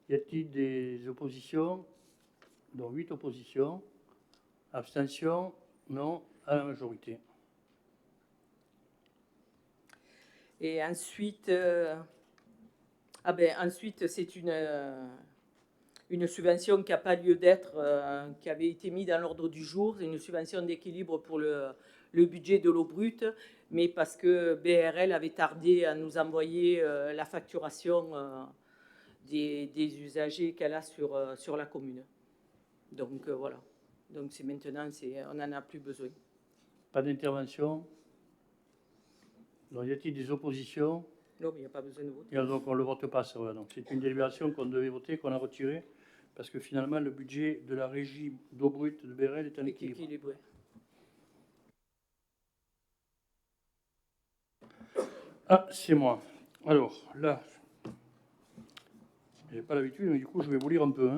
Y a-t-il des oppositions? Donc, 8 oppositions. Abstention? Non, à la majorité. Et ensuite, ensuite c'est une subvention qui n'a pas lieu d'être, qui avait été mise dans l'ordre du jour. C'est une subvention d'équilibre pour le budget de l'eau brute, mais parce que BRL avait tardé à nous envoyer la facturation des usagers qu'elle a sur la commune. Donc voilà. Donc c'est maintenant, on n'en a plus besoin. Pas d'intervention? Donc, y a-t-il des oppositions? Non, mais il n'y a pas besoin de voter. Et donc, on ne le vote pas, ça. Donc, c'est une délibération qu'on devait voter, qu'on a retirée, parce que finalement, le budget de la régie d'eau brute de BRL est en équilibre. Équilibré. Ah, c'est moi. Alors, là, je n'ai pas l'habitude, mais du coup, je vais vous lire un peu.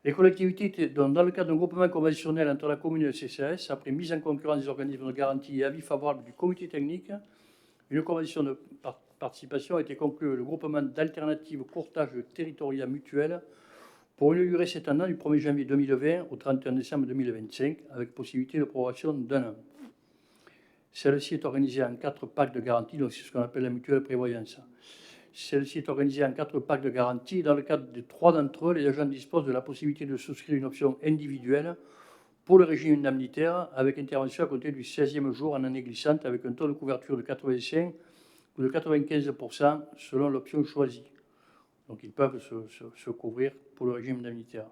Les collectivités, dans le cadre d'un groupement conventionnel entre la commune et le CCAS, après mise en concurrence des organismes de garantie et avis favorable du comité technique, une convention de participation a été conclue le groupement d'alternatives courtage territorial mutuel pour une durée s'étendant du 1er janvier 2020 au 31 décembre 2025, avec possibilité de prorogation d'1 an. Celle-ci est organisée en 4 packs de garantie, donc c'est ce qu'on appelle la mutuelle prévoyance. Celle-ci est organisée en 4 packs de garantie. Dans le cadre de 3 d'entre eux, les agents disposent de la possibilité de souscrire une option individuelle pour le régime indemnitaire, avec intervention à compter du 16e jour en année glissante, avec un taux de couverture de 85 ou de 95% selon l'option choisie. Donc ils peuvent se couvrir pour le régime indemnitaire.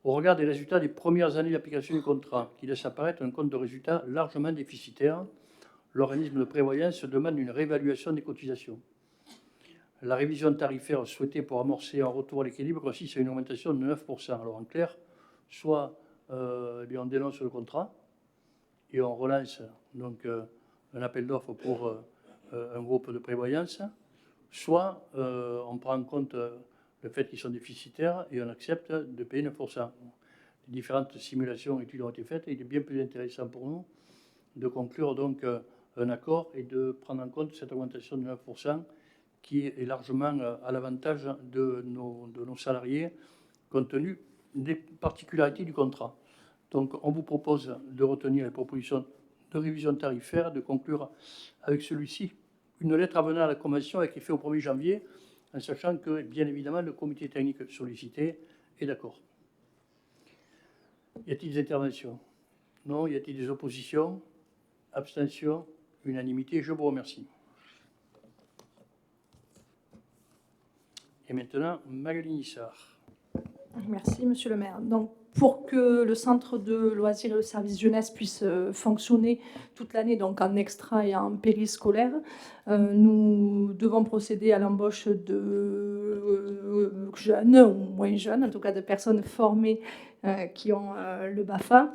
Au regard des résultats des premières années d'application du contrat, qui laissent apparaître un compte de résultat largement déficitaire, l'organisme de prévoyance demande une réévaluation des cotisations. La révision tarifaire souhaitée pour amorcer un retour à l'équilibre consiste à une augmentation de 9%. Alors en clair, soit on dénonce le contrat et on relance donc un appel d'offres pour un groupe de prévoyance, soit on prend en compte le fait qu'ils sont déficitaires et on accepte de payer 9%. Les différentes simulations et études ont été faites et il est bien plus intéressant pour nous de conclure donc un accord et de prendre en compte cette augmentation de 9% qui est largement à l'avantage de nos salariés, compte tenu des particularités du contrat. Donc, on vous propose de retenir les propositions de révision tarifaire, de conclure avec celui-ci une lettre avenant à la convention avec effet au 1er janvier, en sachant que, bien évidemment, le comité technique sollicité est d'accord. Y a-t-il des interventions? Non. Y a-t-il des oppositions? Abstention? Unanimité? Je vous remercie. Et maintenant, Magali Nissard. Merci, monsieur le maire. Donc, pour que le centre de loisirs et le service jeunesse puisse fonctionner toute l'année, donc en extra et en périscolaire, nous devons procéder à l'embauche de jeunes ou moins jeunes, en tout cas de personnes formées qui ont le BAFA,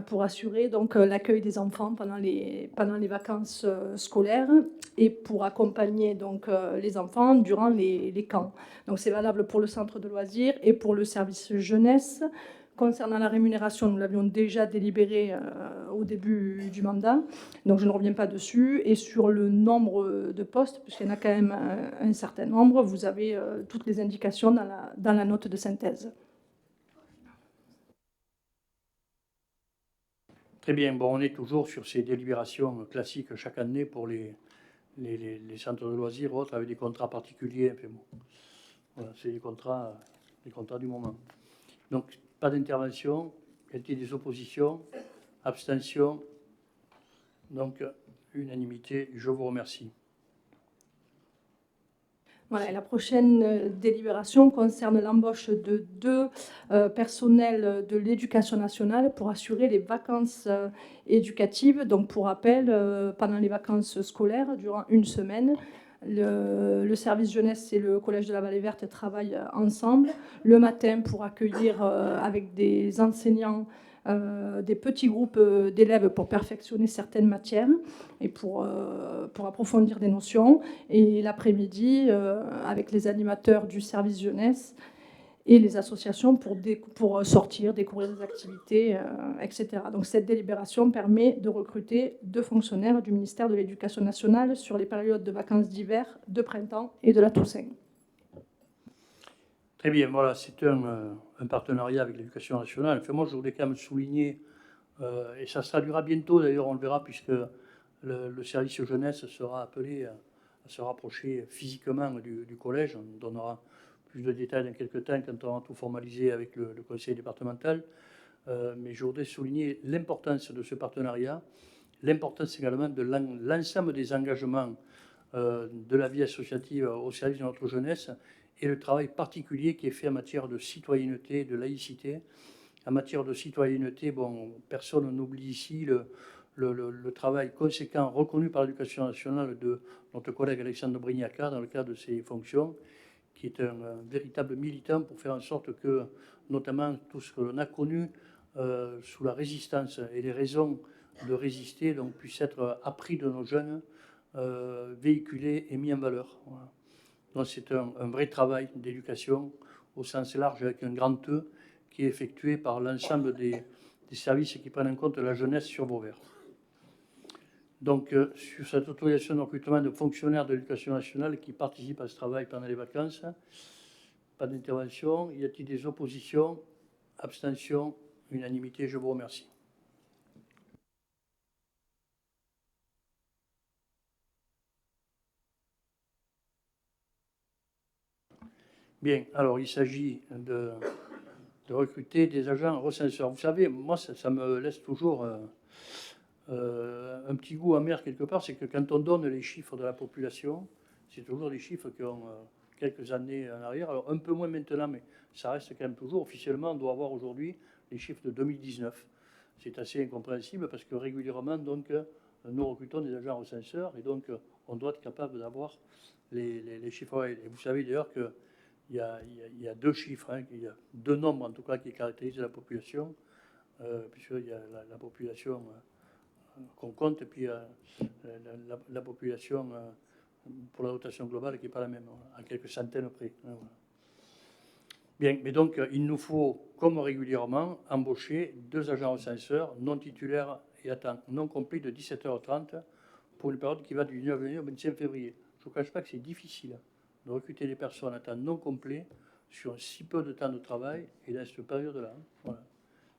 pour assurer donc l'accueil des enfants pendant les vacances scolaires et pour accompagner donc les enfants durant les camps. Donc c'est valable pour le centre de loisirs et pour le service jeunesse, concernant la rémunération, nous l'avions déjà délibéré au début du mandat, donc je ne reviens pas dessus. Et sur le nombre de postes, puisqu'il y en a quand même un certain nombre, vous avez toutes les indications dans la note de synthèse. Très bien. Bon, on est toujours sur ces délibérations classiques chaque année pour les centres de loisirs autres, avec des contrats particuliers. Enfin, bon. Voilà, c'est les contrats du moment. Donc, pas d'intervention. Y a-t-il des oppositions? Abstention? Donc, unanimité. Je vous remercie. Voilà, et la prochaine délibération concerne l'embauche de 2 personnels de l'éducation nationale pour assurer les vacances éducatives. Donc, pour rappel, pendant les vacances scolaires, durant une semaine, le service jeunesse et le collège de la Vallée Verte travaillent ensemble. Le matin, pour accueillir avec des enseignants des petits groupes d'élèves pour perfectionner certaines matières et pour approfondir des notions. Et l'après-midi, avec les animateurs du service jeunesse et les associations pour sortir, découvrir des activités, etc. Donc cette délibération permet de recruter 2 fonctionnaires du ministère de l'Éducation nationale sur les périodes de vacances d'hiver, de printemps et de la Toussaint. Très bien, voilà, c'est un partenariat avec l'Éducation nationale. Enfin, moi, je voulais quand même souligner, et ça se traduira bientôt, d'ailleurs, on le verra, puisque le service jeunesse sera appelé à se rapprocher physiquement du collège. On donnera plus de détails dans quelques temps quand on aura tout formalisé avec le conseil départemental. Mais je voudrais souligner l'importance de ce partenariat, l'importance également de l'ensemble des engagements de la vie associative au service de notre jeunesse, et le travail particulier qui est fait en matière de citoyenneté, de laïcité. En matière de citoyenneté, bon, personne n'oublie ici le travail conséquent reconnu par l'Éducation nationale de notre collègue Alexandre Brignaca dans le cadre de ses fonctions, qui est un véritable militant pour faire en sorte que, notamment, tout ce que l'on a connu sous la résistance et les raisons de résister donc, puisse être appris de nos jeunes, véhiculé et mis en valeur. Voilà. Donc c'est un vrai travail d'éducation au sens large avec un grand E qui est effectué par l'ensemble des services qui prennent en compte la jeunesse sur Vauvert. Donc sur cette autorisation de recrutement de fonctionnaires de l'Éducation nationale qui participent à ce travail pendant les vacances, pas d'intervention. Y a-t-il des oppositions? Abstention? Unanimité? Je vous remercie. Bien, alors il s'agit de recruter des agents recenseurs. Vous savez, moi, ça me laisse toujours un petit goût amer quelque part, c'est que quand on donne les chiffres de la population, c'est toujours des chiffres qui ont quelques années en arrière, alors un peu moins maintenant, mais ça reste quand même toujours. Officiellement, on doit avoir aujourd'hui les chiffres de 2019. C'est assez incompréhensible parce que régulièrement, donc, nous recrutons des agents recenseurs et donc on doit être capable d'avoir les chiffres. Et vous savez d'ailleurs que il y a 2 chiffres, hein, il y a 2 nombres en tout cas qui caractérisent la population, puisqu'il y a la population qu'on compte et puis la population pour la dotation globale qui n'est pas la même, à quelques centaines près. Hein, voilà. Bien, mais donc il nous faut, comme régulièrement, embaucher 2 agents recenseurs non titulaires et à temps non complet de 17h30 pour une période qui va du 9 janvier au 25 février. Je ne vous cache pas que c'est difficile de recruter des personnes à temps non complet sur si peu de temps de travail et dans cette période-là. Voilà.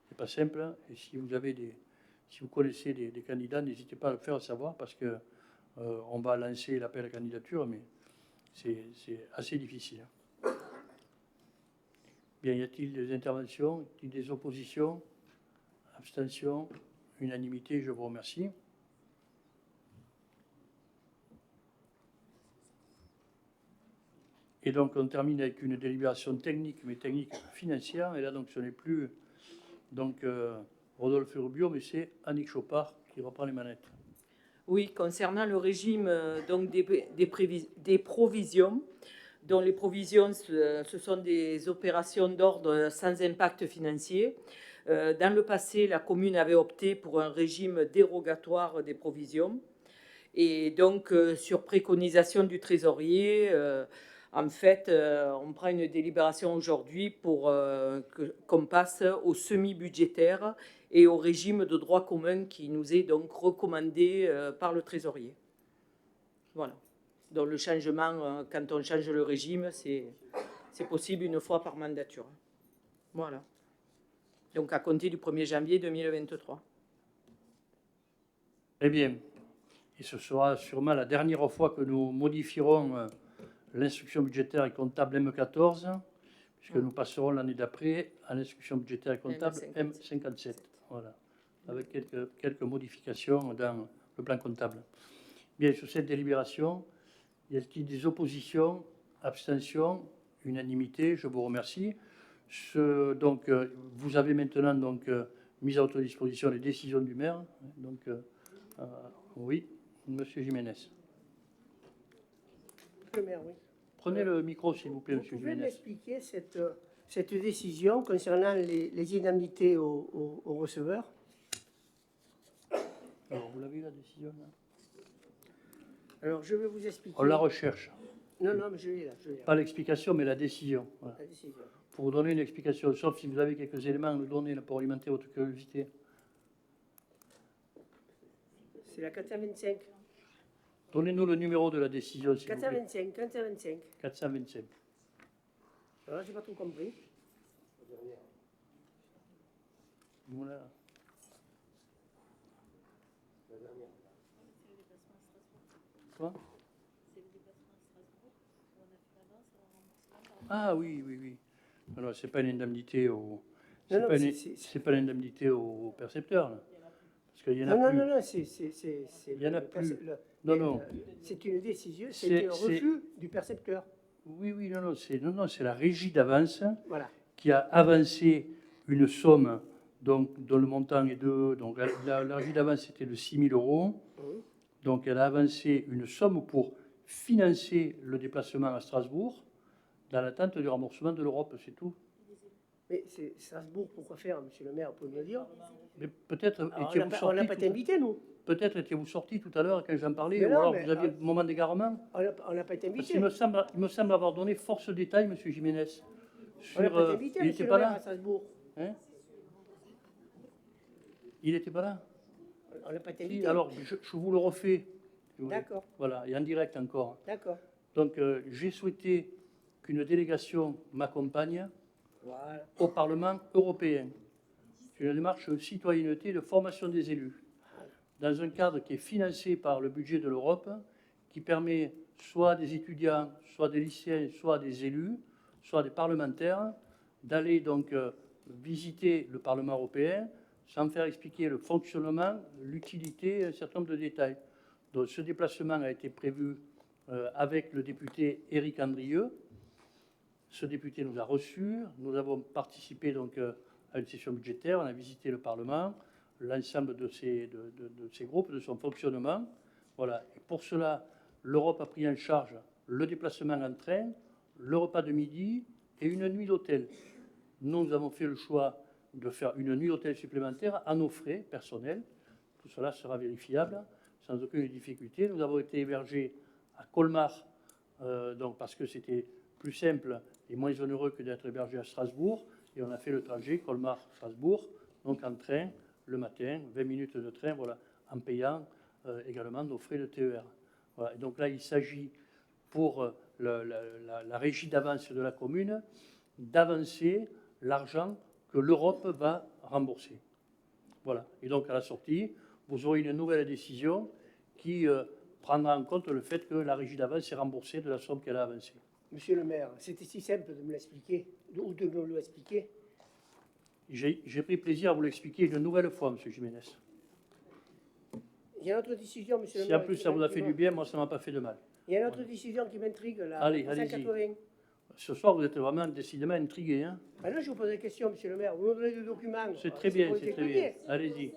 C'est pas simple. Et si vous connaissez des candidats, n'hésitez pas à le faire savoir parce que on va lancer l'appel à candidature, mais c'est assez difficile. Bien, y a-t-il des interventions? Y a-t-il des oppositions? Abstention? Unanimité? Je vous remercie. Et donc, on termine avec une délibération technique, mais technique financière. Et là, donc, ce n'est plus donc, Rodolphe Rubio, mais c'est Annick Chopard qui reprend les manettes. Oui, concernant le régime donc des provisions, dont les provisions, ce sont des opérations d'ordre sans impact financier. Dans le passé, la commune avait opté pour un régime dérogatoire des provisions. Et donc, sur préconisation du trésorier, En fait, on prend une délibération aujourd'hui pour qu'on passe au semi-budgétaire et au régime de droit commun qui nous est donc recommandé par le trésorier. Voilà. Donc le changement, quand on change le régime, c'est possible une fois par mandature. Voilà. Donc à compter du 1er janvier 2023. Très bien. Et ce sera sûrement la dernière fois que nous modifierons l'instruction budgétaire et comptable M14, puisque nous passerons l'année d'après à l'instruction budgétaire et comptable M57. Voilà. Avec quelques modifications dans le plan comptable. Bien, sur cette délibération, y a-t-il des oppositions, abstentions, unanimité? Je vous remercie. Donc, vous avez maintenant donc, mis à votre disposition les décisions du maire. Donc, oui, Monsieur Jiménez. Le maire, oui. Prenez le micro, s'il vous plaît, Monsieur Jiménez. Vous pouvez Jiménez. m'expliquer cette décision concernant les indemnités aux receveurs? Alors, vous l'avez, la décision là? Alors, je vais vous expliquer. On la recherche. Non, mais je l'ai là. Pas l'explication, mais la décision. Voilà. La décision. Pour vous donner une explication, sauf si vous avez quelques éléments à nous donner là, pour alimenter votre curiosité. C'est la 425. Donnez-nous le numéro de la décision, s'il vous plaît. 425. 425. Alors, j'ai pas tout compris. Voilà. Quoi? Ah oui. Alors, c'est pas une indemnité au. C'est pas une indemnité au percepteur, là. Parce qu'il y en a plus. Non, c'est. Il y en a plus. Non. C'est une décision, c'est un refus du percepteur. Oui, non, c'est la régie d'avance Voilà. qui a avancé une somme donc, dont le montant est de. Donc, la régie d'avance, c'était de 6 000 €. Donc, elle a avancé une somme pour financer le déplacement à Strasbourg dans l'attente du remboursement de l'Europe, c'est tout. Mais c'est Strasbourg, pourquoi faire, monsieur le maire, vous pouvez me le dire? Mais peut-être étiez-vous sorti. On n'a pas été invité, nous. Peut-être étiez-vous sorti tout à l'heure quand j'en parlais, Mais ou non, alors mais, vous aviez un moment d'égarement. On n'a pas été Parce invité. qu'il me semble avoir donné force de détails, monsieur Jiménez. On n'a pas été invité, il monsieur n'était le pas maire, là. à Strasbourg. Hein? Il n'était pas là. On n'a pas été Si, invité. alors, je vous le refais. si vous voulez. D'accord. Voilà, et en direct encore. D'accord. Donc, j'ai souhaité qu'une délégation m'accompagne Voilà. au Parlement européen. C'est une démarche de citoyenneté, de formation des élus, dans un cadre qui est financé par le budget de l'Europe, qui permet soit des étudiants, soit des lycéens, soit des élus, soit des parlementaires, d'aller donc visiter le Parlement européen sans faire expliquer le fonctionnement, l'utilité, un certain nombre de détails. Donc ce déplacement a été prévu avec le député Éric Andrieux. Ce député nous a reçus, nous avons participé donc à une session budgétaire, on a visité le Parlement, l'ensemble de ces groupes, de son fonctionnement. Voilà. Et pour cela, l'Europe a pris en charge le déplacement en train, le repas de midi et une nuit d'hôtel. Nous avons fait le choix de faire une nuit d'hôtel supplémentaire à nos frais personnels. Tout cela sera vérifiable sans aucune difficulté. Nous avons été hébergés à Colmar, donc parce que c'était plus simple et moins onéreux que d'être hébergés à Strasbourg. Et on a fait le trajet Colmar-Strasbourg, donc en train, le matin, 20 minutes de train, voilà, en payant également nos frais de TER. Voilà. Et donc là, il s'agit pour la régie d'avance de la commune d'avancer l'argent que l'Europe va rembourser. Voilà. Et donc à la sortie, vous aurez une nouvelle décision qui prendra en compte le fait que la régie d'avance est remboursée de la somme qu'elle a avancée. Monsieur le maire, c'était si simple de me l'expliquer, ou de me l'expliquer. J'ai pris plaisir à vous l'expliquer une nouvelle fois, monsieur Jiménez. Il y a une autre décision, monsieur le Si maire. en plus ça vous a fait du bien, moi ça ne m'a pas fait de mal. Il y a une autre décision qui m'intrigue, là. Allez, 180. Ce soir, vous êtes vraiment décidément intrigué. Hein? Ah non, je vous pose des questions, monsieur le maire. Vous nous donnez des documents. C'est très bien, c'est très bien. Allez-y.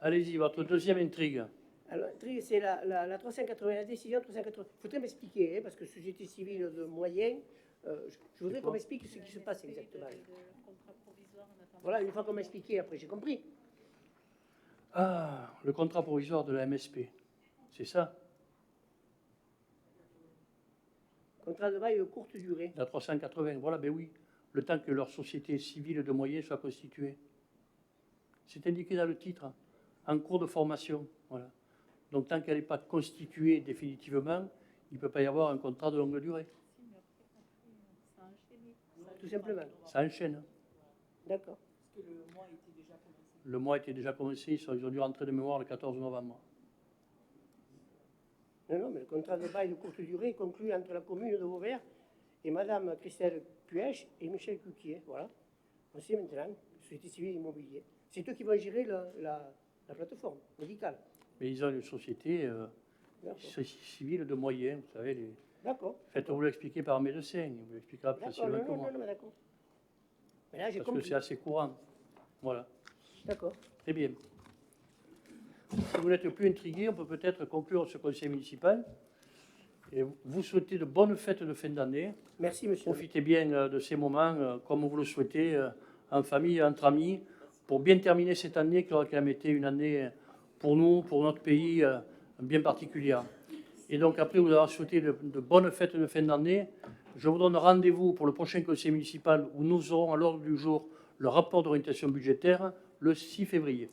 Allez-y, votre deuxième intrigue. Alors, l'intrigue, c'est la 380, la décision 380. Il faudrait m'expliquer, hein, parce que société civile de moyens, je voudrais qu'on m'explique ce qui se passe exactement. Voilà, une fois qu'on m'a expliqué, après j'ai compris. Ah, le contrat provisoire de la MSP, c'est ça? Contrat de bail de courte durée. La 380, voilà, ben oui. Le temps que leur société civile de moyens soit constituée. C'est indiqué dans le titre, en cours de formation. Voilà. Donc tant qu'elle n'est pas constituée définitivement, il ne peut pas y avoir un contrat de longue durée. Tout simplement. Ça enchaîne. D'accord. Le mois était déjà commencé, ils ont dû rentrer de mémoire le 14 novembre. Non, mais le contrat de bail de courte durée est conclu entre la commune de Vauvert et Madame Christelle Puech et Michel Cuquier. Voilà. On sait maintenant, société civile immobilier. C'est eux qui vont gérer la plateforme médicale. Mais ils ont une société civile de moyens, vous savez. D'accord. Faites-vous l'expliquer par un médecin, il vous l'expliquera plus facilement que moi. Non, d'accord. Mais là, j'ai Parce compris. que c'est assez courant. Voilà. D'accord. Très bien. Si vous n'êtes plus intrigué, on peut peut-être conclure ce conseil municipal. Et vous souhaitez de bonnes fêtes de fin d'année. Merci, monsieur. Profitez bien de ces moments, comme vous le souhaitez, en famille, entre amis, pour bien terminer cette année qui aura quand même été une année pour nous, pour notre pays, bien particulière. Et donc après vous avoir souhaité de bonnes fêtes de fin d'année, je vous donne rendez-vous pour le prochain conseil municipal où nous aurons à l'ordre du jour le rapport d'orientation budgétaire le 6 février.